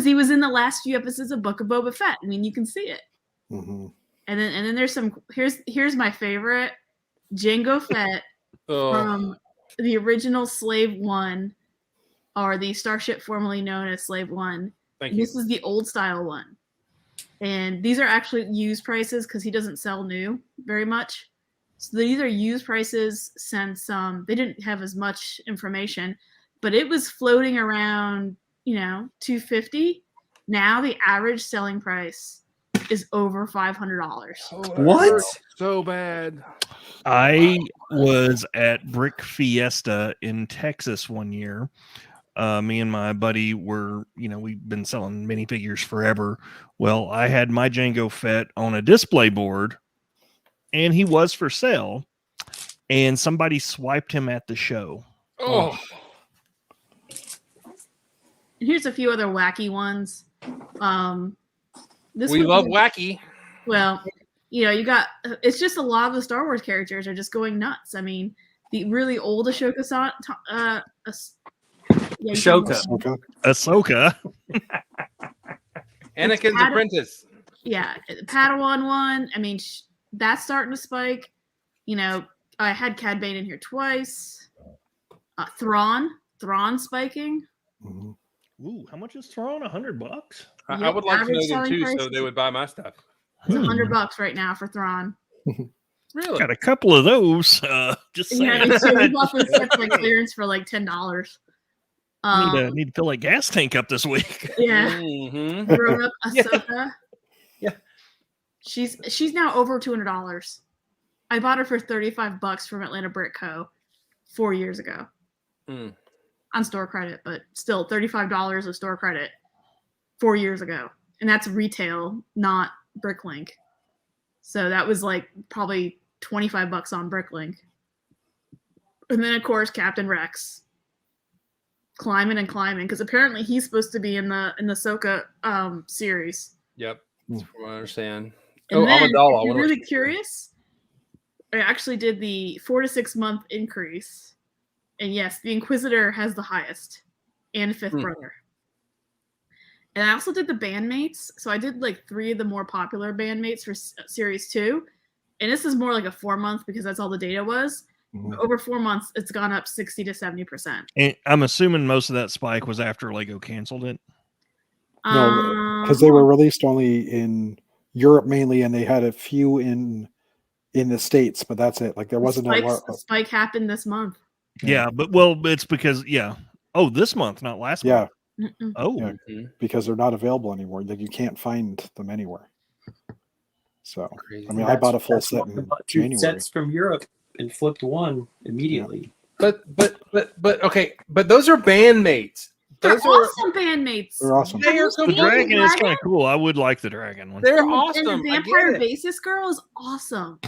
he was in the last few episodes of Book of Boba Fett. I mean, you can see it. And then there's some. Here's my favorite, Jango Fett from the original Slave One, or the starship formerly known as Slave One. Thank you. This is the old style one, and these are actually used prices because he doesn't sell new very much. So these are used prices since they didn't have as much information, but it was floating around, $250. Now the average selling price is over $500. What? So bad. I was at Brick Fiesta in Texas one year. Me and my buddy were, we've been selling minifigures forever. Well, I had my Jango Fett on a display board, and he was for sale, and somebody swiped him at the show. Oh, And here's a few other wacky ones. we love wacky. Well, you got it's just a lot of the Star Wars characters are just going nuts. I mean, the really old Ahsoka, Ahsoka. Ahsoka. Anakin's apprentice. Yeah, Padawan one. I mean, that's starting to spike. I had Cad Bane in here twice. Thrawn spiking. Mhm. Ooh, how much is Thrawn? $100? I would like to know them Average too, selling so they would buy my stuff. It's $100 right now for Thrawn. Really? Got a couple of those. Just saying. Yeah, me too. We bought this stuff like clearance for like $10. Need to fill that gas tank up this week. Yeah. Mm-hmm. Grown up Ahsoka. Yeah. She's now over $200. I bought her for $35 from Atlanta Brick Co. 4 years ago. On store credit, but still $35 of store credit 4 years ago. And that's retail, not Bricklink. So that was like probably $25 on Bricklink. And then of course Captain Rex. Climbing because apparently he's supposed to be in the Ahsoka series. Yep. That's what I understand. And then, Amidala. if you're really curious, I actually did the 4 to 6 month increase. And yes, the Inquisitor has the highest and fifth brother. And I also did the bandmates. So I did like 3 of the more popular bandmates for series 2. And this is more like a 4 month because that's all the data was. Mhm. Over 4 months, it's gone up 60 to 70%. And I'm assuming most of that spike was after Lego canceled it. No, because they were released only in Europe mainly, and they had a few in the States, but that's it. Like there wasn't the spike happened this month. Yeah, but it's because this month, not last yeah, month. Mm-mm. Oh, Yeah. because they're not available anymore. Like you can't find them anywhere. So Crazy. I mean, I bought a full set I in bought 2 January. sets from Europe and flipped one immediately. But okay, but those are bandmates. They're Those are awesome bandmates. They're awesome. they are the dragon is kind of cool. I would like the dragon one. they're And awesome. the I vampire get it. basis girl is awesome.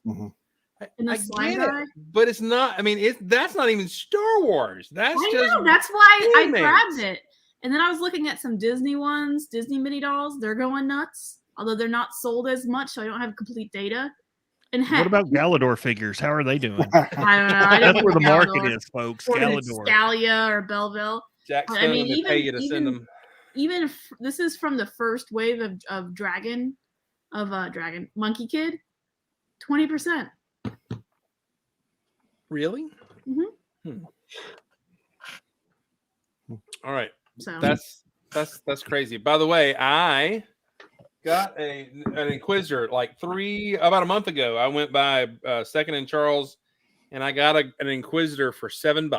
Mhm. And the I slime get guy. it, but it's not. I mean, that's not even Star Wars. That's I just know. That's why I bandmates. grabbed it. And then I was looking at some Disney ones, Disney mini dolls. They're going nuts. Although they're not sold as much, so I don't have complete data. And heck, What about Galador figures? How are they doing? I don't know. I That's didn't where the look market Galador. is, folks. Or Galador. Scalia or Belleville. Jack I Stone. mean, They pay you to send them. Even if this is from the first wave of Monkey Kid, 20%. Really? Mhm. All right. So That's crazy. By the way, I got an Inquisitor like about a month ago. I went by Second and Charles, and I got an Inquisitor for $7.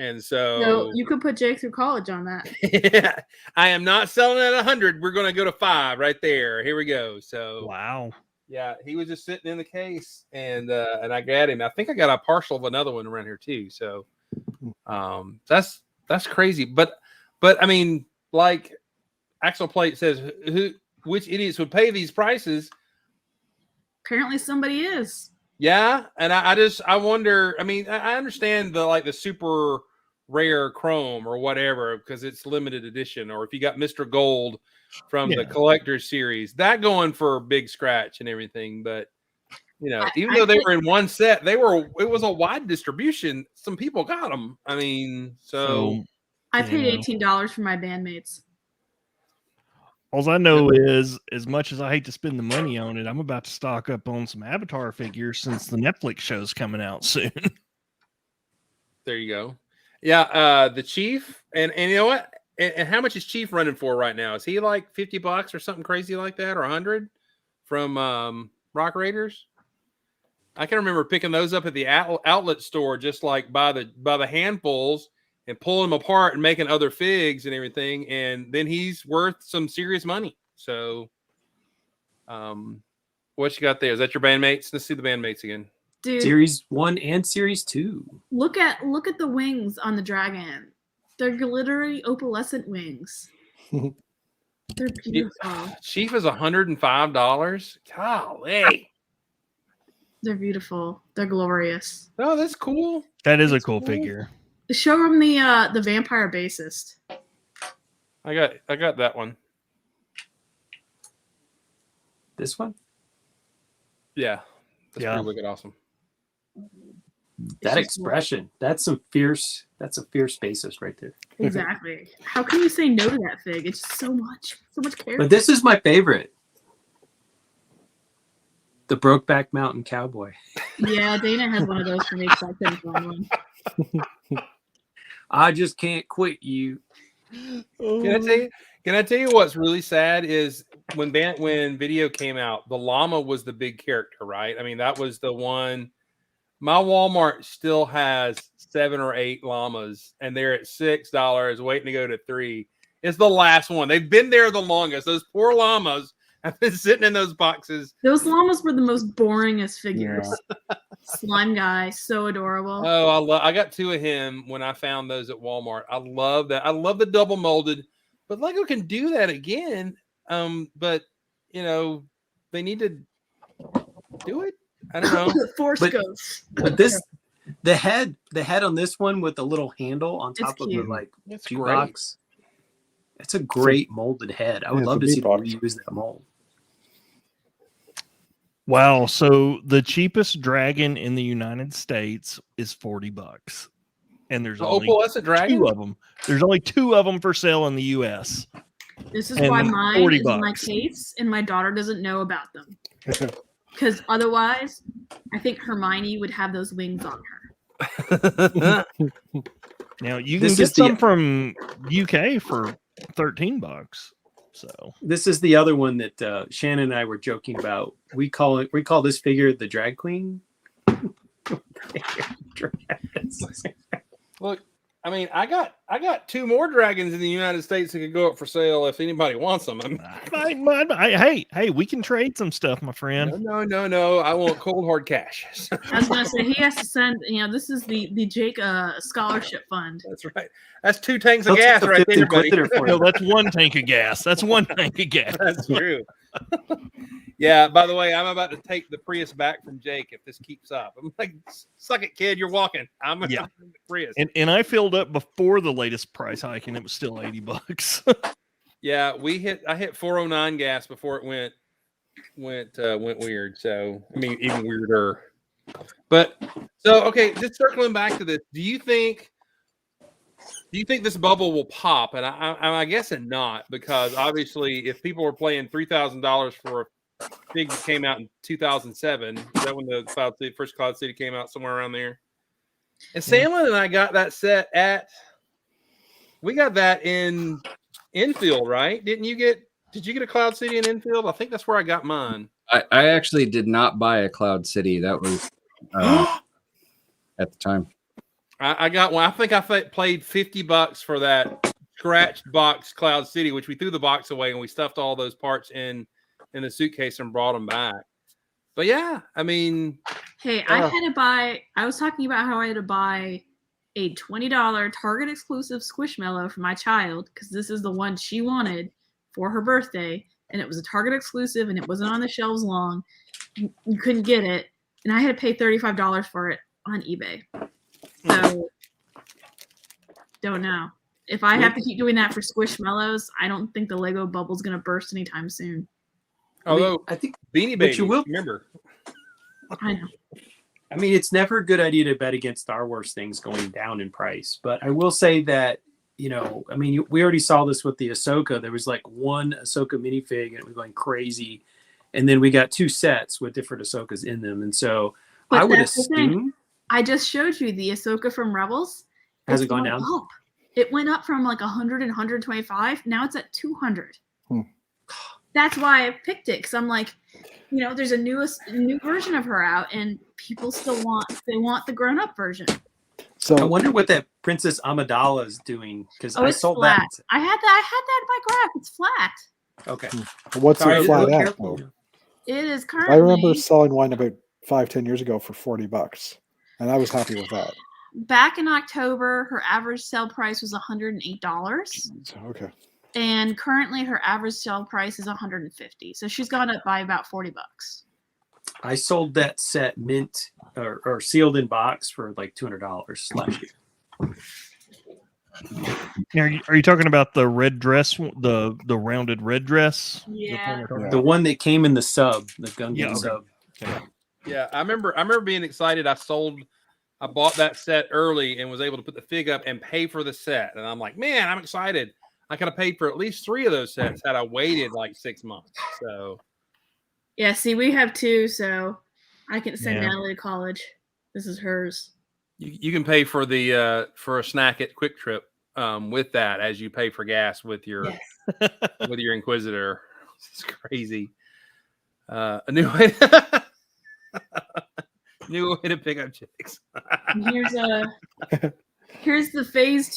And so you could put Jake through college on that. yeah, I am not selling at 100. We're going to go to 5 right there. Here we go. So Wow. yeah, he was just sitting in the case, and I got him. I think I got a partial of another one around here too. So that's crazy. But I mean, like Axel Plate says, which idiots would pay these prices? Apparently somebody is. Yeah, and I wonder. I mean, I understand the super rare chrome or whatever because it's limited edition, or if you got Mr. Gold from the collector's series, that going for a big scratch and everything. But even though they were in one set, it was a wide distribution. Some people got them. I mean, so I paid $18 for my bandmates. All I know is, as much as I hate to spend the money on it, I'm about to stock up on some Avatar figures since the Netflix show's coming out soon. there you go. Yeah, the Chief, and you know what? And how much is Chief running for right now? Is he like $50 or something crazy like that, or 100 from Rock Raiders? I can remember picking those up at the outlet store, just like by the handfuls, and pulling them apart and making other figs and everything. And then he's worth some serious money. So, what you got there? Is that your bandmates? Let's see the bandmates again. Dude, Series 1 and Series 2. look at the wings on the dragon. They're glittery opalescent wings. They're beautiful. Chief is $105. Golly. They're beautiful. They're glorious. Oh, that's cool. That is a cool figure. Show him the vampire bassist. I got that one. This one? Yeah. That's Yeah. pretty wicked awesome. That expression. That's a fierce bassist right there. Exactly. How can you say no to that fig? It's so much character. But this is my favorite. The Brokeback Mountain Cowboy. Yeah, Dana has one of those for me because I couldn't find one. I just can't quit you. Can I tell you what's really sad is when video came out, the llama was the big character, right? I mean, that was the one. My Walmart still has 7 or 8 llamas, and they're at $6, waiting to go to $3. It's the last one. They've been there the longest. Those poor llamas have been sitting in those boxes. Those llamas were the most boringest figures. Slime guy, so adorable. Oh, I got 2 of him when I found those at Walmart. I love that. I love the double molded, but Lego can do that again. But they need to do it. I don't know. Force But- Ghost. But this the head on this one with the little handle on top of the cute. like It's jukebox. It's a great molded head. I would Yeah, love to it's a see them beatbox. reuse that mold. Wow. So the cheapest dragon in the United States is $40. And there's The only opalescent dragon. 2 of them. There's only 2 of them for sale in the US. This is And why mine $40 is in my case and my daughter doesn't know about them. Yeah. Because otherwise, I think Hermione would have those wings on her. Now you can This get is the- some from UK for $13. So This is the other one that Shannon and I were joking about. We call this figure the drag queen. Look, I mean, I got 2 more dragons in the United States that could go up for sale if anybody wants them. hey, we can trade some stuff, my friend. No. I want cold hard cash. I was gonna say he has to send. This is the Jake scholarship fund. That's right. That's 2 tanks of He'll gas take a right fifth there, buddy. Inquisitor for No, you. that's 1 tank of gas. That's 1 tank of gas. That's true. Yeah. By the way, I'm about to take the Prius back from Jake if this keeps up. I'm like, suck it, kid. You're walking. I'm Yeah. the Prius. And I filled up before the latest price hike, and it was still $80. Yeah, I hit 409 gas before it went weird. So I mean, even weirder. But so okay, just circling back to this, do you think this bubble will pop? And I guessing not, because obviously, if people were paying $3,000 for a fig that came out in 2007, is that when the first Cloud City came out, somewhere around there? And Sandlin and I got that set we got that in Enfield, right? Did you get a Cloud City in Enfield? I think that's where I got mine. I actually did not buy a Cloud City. That was at the time. I got one. I think I paid $50 for that scratched box Cloud City, which we threw the box away and we stuffed all those parts in the suitcase and brought them back. But yeah, I mean, Hey, I was talking about how I had to buy a $20 Target exclusive Squishmallow for my child because this is the one she wanted for her birthday, and it was a Target exclusive and it wasn't on the shelves long. You couldn't get it, and I had to pay $35 for it on eBay. So don't know. If I have to keep doing that for Squishmallows, I don't think the Lego bubble's gonna burst anytime soon. although I think Beanie but Baby, you will- remember? I know. I mean, it's never a good idea to bet against Star Wars things going down in price. But I will say that, we already saw this with the Ahsoka. There was like 1 Ahsoka minifig and it was going crazy. And then we got 2 sets with different Ahsokas in them. And so But I would that's the thing. assume. I just showed you the Ahsoka from Rebels. Has It's it gone gone down? up. It went up from like 100 and 125. Now it's at 200. that's why I picked it, because I'm like, there's a new version of her out, and people still want the grown up version. So I wonder what that Princess Amidala is doing, because I It's sold flat. that. I had that in my graph. It's flat. Okay. what's Sorry, it flat look at? careful. Though? It is I currently. remember selling one about 5-10 years ago for $40, and I was happy with that. Back in October, her average sale price was $108, Okay. and currently her average sale price is $150. So she's gone up by about $40. I sold that set mint or sealed in box for like $200 last year. Now, are you talking about the red dress, the rounded red dress? Is that the one we're talking Yeah. The one that came in the sub, the Gungan Yeah, okay. sub. Yeah, I remember being excited. I bought that set early and was able to put the fig up and pay for the set. And I'm like, man, I'm excited. I could have paid for at least 3 of those sets had I waited like 6 months. So Yeah, see, we have 2, so I can send Yeah. Natalie to college. This is hers. you can pay for the for a snack at Quick Trip with that as you pay for gas with your with your Inquisitor. It's crazy. A new way. New way to pick up chicks. And here's the phase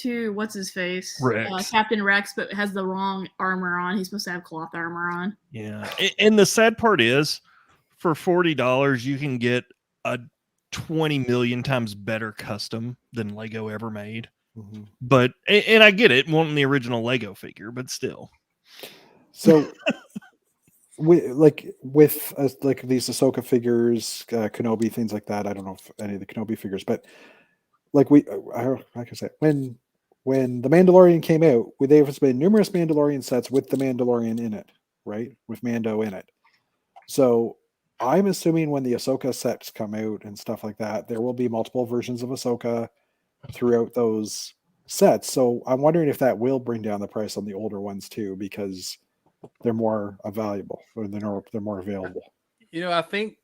2 what's his face? Rex. Captain Rex, but it has the wrong armor on. He's supposed to have cloth armor on. Yeah, and the sad part is, for $40, you can get a 20 million times better custom than Lego ever made. Mm-hmm. But and I get it, wanting the original Lego figure, but still. So, with these Ahsoka figures, Kenobi, things like that. I don't know if any of the Kenobi figures, but like I can say, when the Mandalorian came out, there's been numerous Mandalorian sets with the Mandalorian in it, right? With Mando in it. So I'm assuming when the Ahsoka sets come out and stuff like that, there will be multiple versions of Ahsoka throughout those sets. So I'm wondering if that will bring down the price on the older ones too, because they're more valuable or they're more available. I think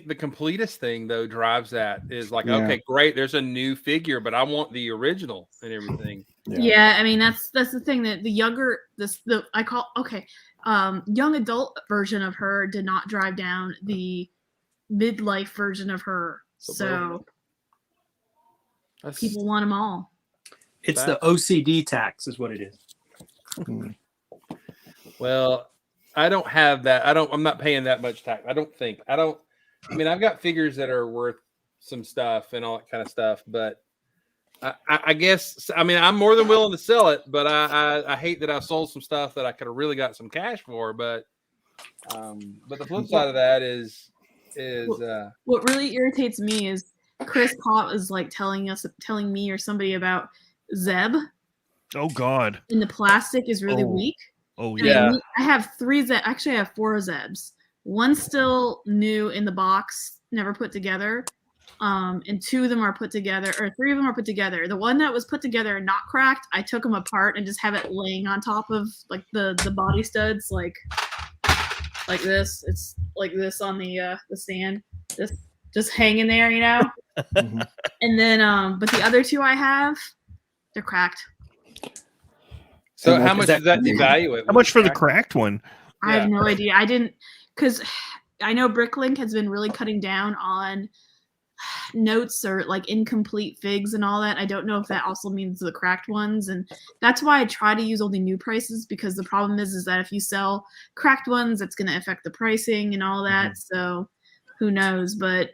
the completest thing though drives that is like, Yeah. okay, great, there's a new figure, but I want the original and everything. Yeah, I mean that's the thing that the younger young adult version of her did not drive down the midlife version of her. So people want them all. It's the OCD tax is what it is. Well, I don't have that. I'm not paying that much tax. I mean, I've got figures that are worth some stuff and all that kind of stuff, but I guess, I mean, I'm more than willing to sell it, but I hate that I've sold some stuff that I could have really got some cash for. But the flip side of that is what really irritates me is Chris Pop is like telling me or somebody about Zeb. Oh God. And the plastic is really weak. Oh yeah. I have 3 Zeb. Actually, I have 4 Zebs. One's still new in the box, never put together. And 2 of them are put together, or 3 of them are put together. The one that was put together and not cracked, I took them apart and just have it laying on top of like the body studs, like this. It's like this on the stand, just hanging there, Mm-hmm. And then, but the other 2 I have, they're cracked. So how much does that devalue it? How much for the cracked one? I have no idea. I didn't, because I know Bricklink has been really cutting down on notes or like incomplete figs and all that. I don't know if that also means the cracked ones, and that's why I try to use only new prices, because the problem is that if you sell cracked ones, it's going to affect the pricing and all that. So who knows? But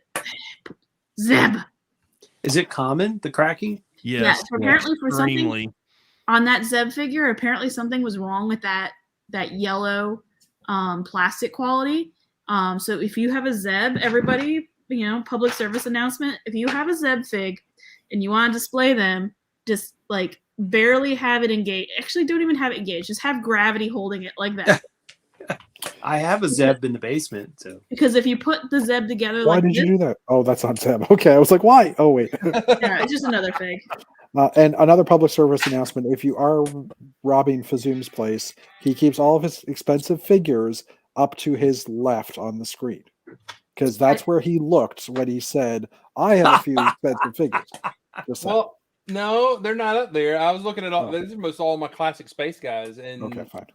Zeb, is it common, the cracking? Yes. Yeah, apparently for something on that Zeb figure, apparently something was wrong with that yellow plastic quality. So if you have a Zeb, everybody, public service announcement, if you have a Zeb fig and you want to display them, just like barely have it engaged. Actually, don't even have it engaged. Just have gravity holding it like that. I have a Zeb in the basement. So because if you put the Zeb together, why did you do that? Oh, that's not Zeb. Okay, I was like, why? Oh, wait. Yeah, it's just another fig. And another public service announcement: if you are robbing Fazoom's place, he keeps all of his expensive figures up to his left on the screen, because that's where he looked when he said, "I have a few expensive figures." Well, No, they're not up there. I was looking at all. Oh. These are most all my classic space guys, and Okay, fine.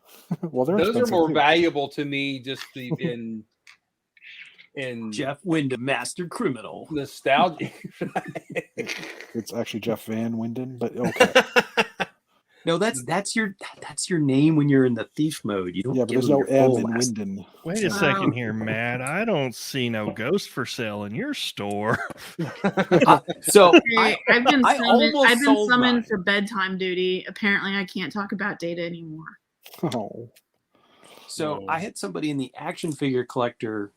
Well, they're those are expensive more too. valuable to me just in Jeff Wyndham, master criminal. nostalgia. It's actually Jeff Van Winden, but okay. No, that's your name when you're in the thief mode. You don't. Yeah, but give there's them no your M full in last- Winden. Wait a second here, Matt. I don't see no ghost for sale in your store. So Hey, I've been I summoned, almost I've been sold summoned mine. for bedtime duty. Apparently, I can't talk about data anymore. Oh, So I had somebody in the action figure collector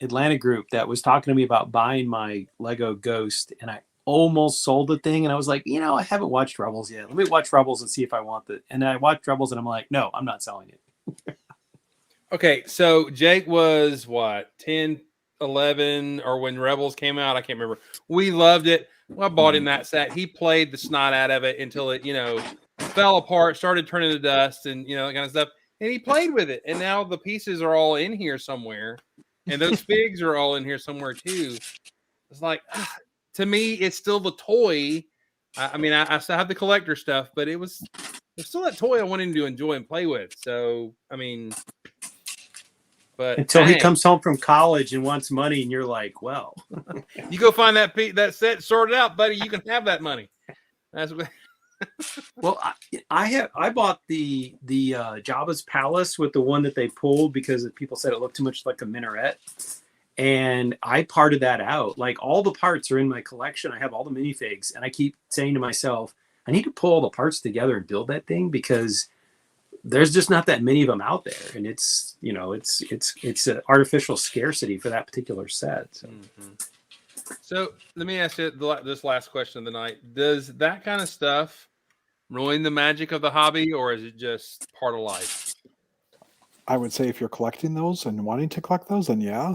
Atlanta group that was talking to me about buying my Lego Ghost, and I almost sold the thing. And I was like, I haven't watched Rebels yet. Let me watch Rebels and see if I want it. And I watched Rebels, and I'm like, no, I'm not selling it. Okay, so Jake was what 10, 11, or when Rebels came out, I can't remember. We loved it. Well, I bought him that set. He played the snot out of it until it, fell apart, started turning to dust, and that kind of stuff. And he played with it, and now the pieces are all in here somewhere, and those figs are all in here somewhere too. It's like, to me, it's still the toy. I still have the collector stuff, but it's still that toy I want him to enjoy and play with. So, but Until he dang, comes home from college and wants money, and you're like, well, you go find that set sorted out, buddy. You can have that money. That's what. well, I bought the Jabba's Palace with the one that they pulled because people said it looked too much like a minaret. And I parted that out. Like all the parts are in my collection. I have all the minifigs, and I keep saying to myself, I need to pull all the parts together and build that thing because there's just not that many of them out there, and it's an artificial scarcity for that particular set. So. So let me ask you this last question of the night: does that kind of stuff ruin the magic of the hobby, or is it just part of life? I would say if you're collecting those and wanting to collect those, then yeah.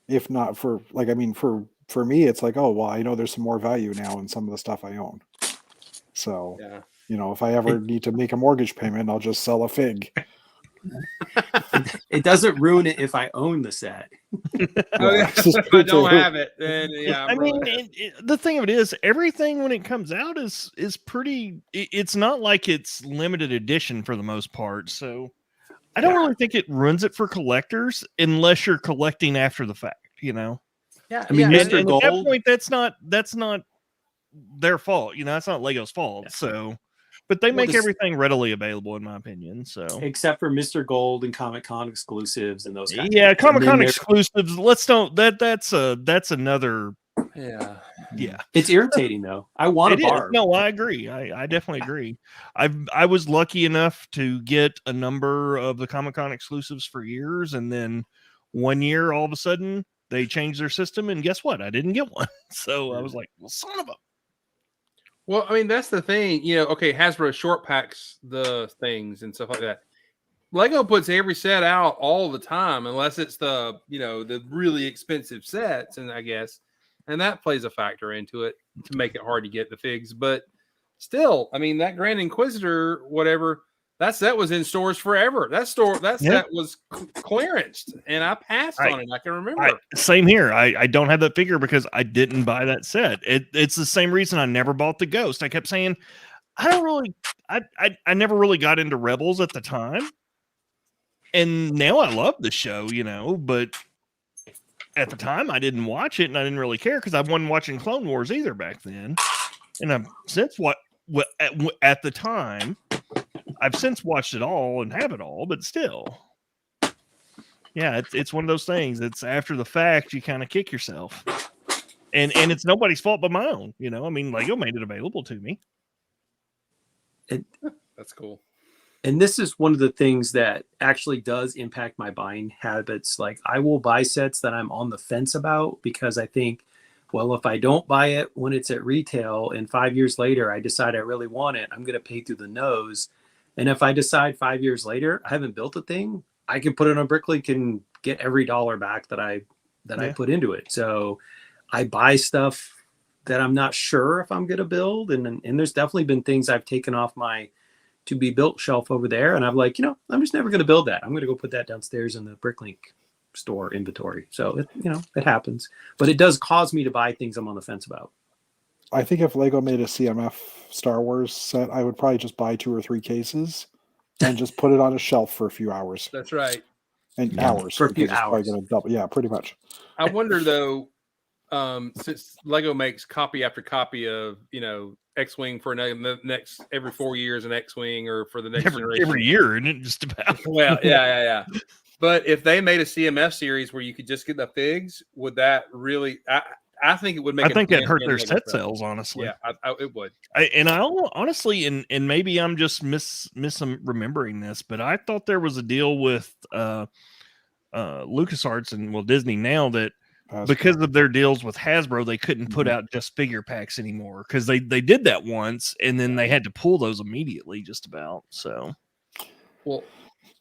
If not for for me, it's like, oh well, I know there's some more value now in some of the stuff I own. So Yeah. if I ever need to make a mortgage payment, I'll just sell a fig. It doesn't ruin it if I own the set. Oh, yeah. this is If I true, don't too. have it, then yeah. I mean, the thing of it is, everything when it comes out is pretty. It's not like it's limited edition for the most part. So I don't really think it ruins it for collectors unless you're collecting after the fact. yeah. I mean, yeah, Mr. And Gold- at that point, that's not their fault. That's not Lego's fault. Yeah. So, but they Well, make this- everything readily available, in my opinion. So, Except for Mr. Gold and Comic Con exclusives and those kinds of yeah, things. Comic And then Con there- exclusives. Let's don't that's another. yeah. Yeah, It's irritating though. I want it a is. bar. No, I agree. I definitely agree. I was lucky enough to get a number of the Comic Con exclusives for years, and then one year, all of a sudden, they changed their system, and guess what? I didn't get one. So I was like, well, son of a. Well, I mean, that's the thing. Okay, Hasbro short packs the things and stuff like that. Lego puts every set out all the time, unless it's the the really expensive sets, and I guess, and that plays a factor into it to make it hard to get the figs. But still, I mean, that Grand Inquisitor, whatever, that set was in stores forever. That set was clearanced, and I passed on it. I can remember. Same here. I don't have that figure because I didn't buy that set. It's the same reason I never bought the Ghost. I kept saying, I never really got into Rebels at the time. And now I love the show, but at the time I didn't watch it and I didn't really care because I wasn't watching Clone Wars either back then. And I've since at the time, I've since watched it all and have it all, but still. Yeah, it's one of those things. It's after the fact you kind of kick yourself. And it's nobody's fault but my own, I mean, Lego made it available to me. That's cool. And this is one of the things that actually does impact my buying habits. Like I will buy sets that I'm on the fence about because I think, well, if I don't buy it when it's at retail and 5 years later I decide I really want it, I'm going to pay through the nose. And if I decide 5 years later I haven't built a thing, I can put it on Bricklink and get every dollar back that I put into it. So I buy stuff that I'm not sure if I'm going to build. And there's definitely been things I've taken off my to be built shelf over there. And I'm like, I'm just never going to build that. I'm going to go put that downstairs in the Bricklink store inventory. So, it happens. But it does cause me to buy things I'm on the fence about. I think if Lego made a CMF Star Wars set, I would probably just buy 2 or 3 cases and just put it on a shelf for a few hours. That's right. And Yeah. hours. For a few because it's probably hours. gonna double. Yeah, pretty much. I wonder though, since Lego makes copy after copy of X-wing for next every 4 years, an X-wing, or for the next generation Every year, isn't it? Just about. Well, yeah. But if they made a CMF series where you could just get the figs, would that really? I think it would make. I think that hurt in their Lego set stuff. sales, honestly. Yeah, it would. I honestly, and maybe I'm just remembering this, but I thought there was a deal with LucasArts and Disney now that because of their deals with Hasbro, they couldn't put out just figure packs anymore because they did that once and then they had to pull those immediately, just about. So, well,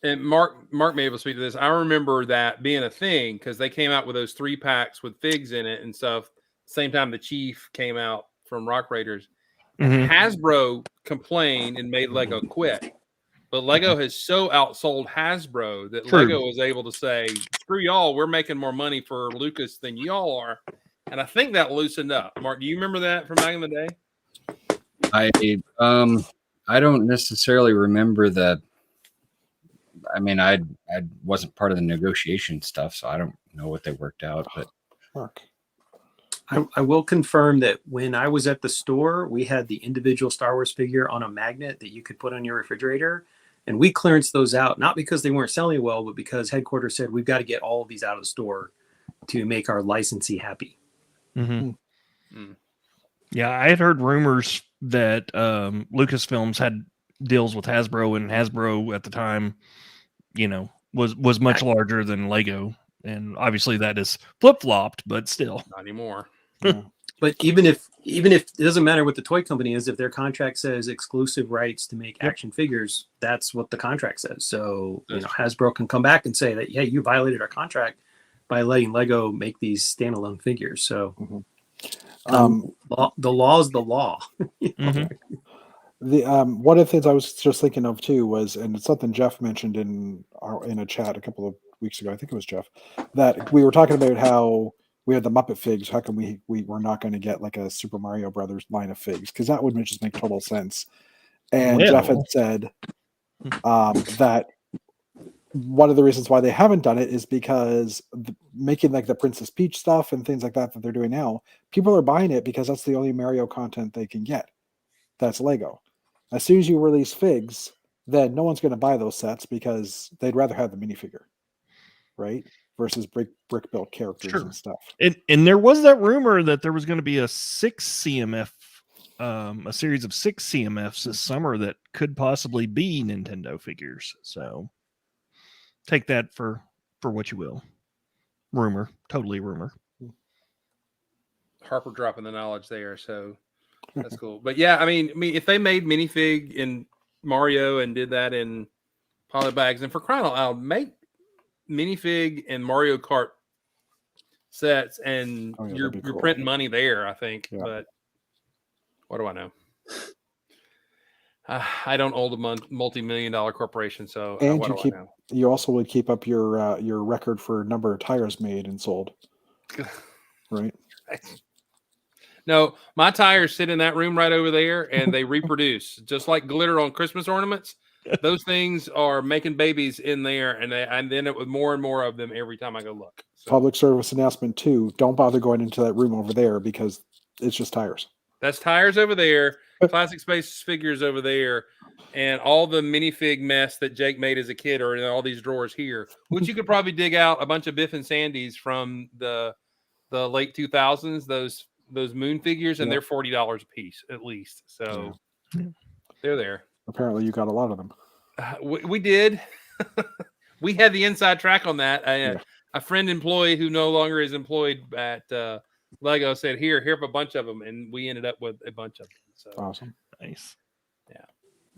and Mark may be able to speak to this. I remember that being a thing because they came out with those 3-packs with figs in it and stuff. Same time the Chief came out from Rock Raiders. mhm. Hasbro complained and made Lego quit. But Lego has so outsold Hasbro that True. Lego was able to say, screw y'all, we're making more money for Lucas than y'all are. And I think that loosened up. Mark, do you remember that from back in the day? I don't necessarily remember that. I mean, I wasn't part of the negotiation stuff, so I don't know what they worked out. But Mark. I will confirm that when I was at the store, we had the individual Star Wars figure on a magnet that you could put on your refrigerator. And we clearanced those out, not because they weren't selling well, but because headquarters said, we've got to get all of these out of the store to make our licensee happy. Mm-hmm. Yeah, I had heard rumors that Lucasfilms had deals with Hasbro, and Hasbro at the time, was much larger than Lego. And obviously that is flip-flopped, but still. Not anymore. Yeah. But even if it doesn't matter what the toy company is, if their contract says exclusive rights to make action figures, that's what the contract says. So Hasbro can come back and say that, yeah, you violated our contract by letting Lego make these standalone figures. So the law is the law. Mm-hmm. The one of the things I was just thinking of too was, and it's something Jeff mentioned in a chat a couple of weeks ago, I think it was Jeff, that we were talking about how we had the Muppet figs. How come we were not going to get like a Super Mario Brothers line of figs? Because that would just make total sense. And Jeff had said that one of the reasons why they haven't done it is because making like the Princess Peach stuff and things like that they're doing now, people are buying it because that's the only Mario content they can get. That's Lego. As soon as you release figs, then no one's going to buy those sets because they'd rather have the minifigure, right? Versus brick built characters and stuff. And there was that rumor that there was going to be a 6 CMF, a series of 6 CMFs this summer that could possibly be Nintendo figures. So take that for what you will. Rumor, totally rumor. Harper dropping the knowledge there, so that's cool. But yeah, I mean, if they made minifig in Mario and did that in polybags, and for crying out loud, make minifig and Mario Kart sets, and you're printing money there, I think. Yeah. But what do I know? I don't own a multi-million-dollar corporation, so and you also would keep up your record for number of tires made and sold, right? No, my tires sit in that room right over there, and they reproduce just like glitter on Christmas ornaments. Those things are making babies in there, and I end up with more and more of them every time I go look. So. Public service announcement too: don't bother going into that room over there because it's just tires. That's tires over there, Classic Space figures over there, and all the minifig mess that Jake made as a kid are in all these drawers here, which you could probably dig out a bunch of Biff and Sandy's from the late 2000s. Those moon figures, and they're $40 a piece at least. So they're there. Apparently, you got a lot of them. We did. We had the inside track on that. A friend employee who no longer is employed at Lego said, "Here a bunch of them," and we ended up with a bunch of them. So awesome, nice. Yeah.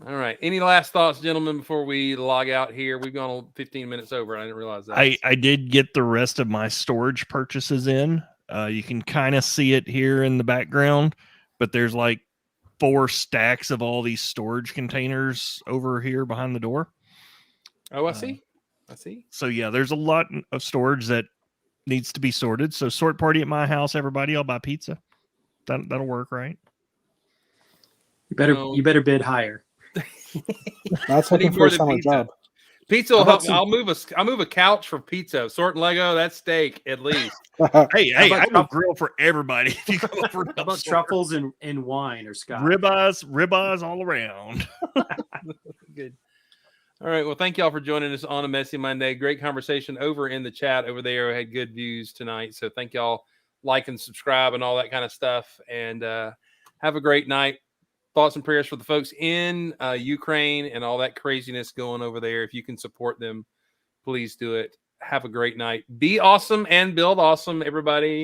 All right. Any last thoughts, gentlemen, before we log out here? We've gone 15 minutes over. I didn't realize that. I did get the rest of my storage purchases in. You can kind of see it here in the background, but there's like 4 stacks of all these storage containers over here behind the door. Oh, I see. So yeah, there's a lot of storage that needs to be sorted. So sort party at my house, everybody. I'll buy pizza. That'll work, right? You better bid higher. That's I looking need for more a than summer pizza. job. Pizza will How about help. I'll move a couch for pizza. Sorting Lego, that's steak at least. Hey, How about I will grill for everybody if you come over. How about truffles and wine or scotch? Ribeyes all around. Good. All right. Well, thank y'all for joining us on a Messy Monday. Great conversation over in the chat over there. We had good views tonight. So thank y'all. Like and subscribe and all that kind of stuff. And have a great night. Thoughts and prayers for the folks in Ukraine and all that craziness going over there. If you can support them, please do it. Have a great night. Be awesome and build awesome, everybody.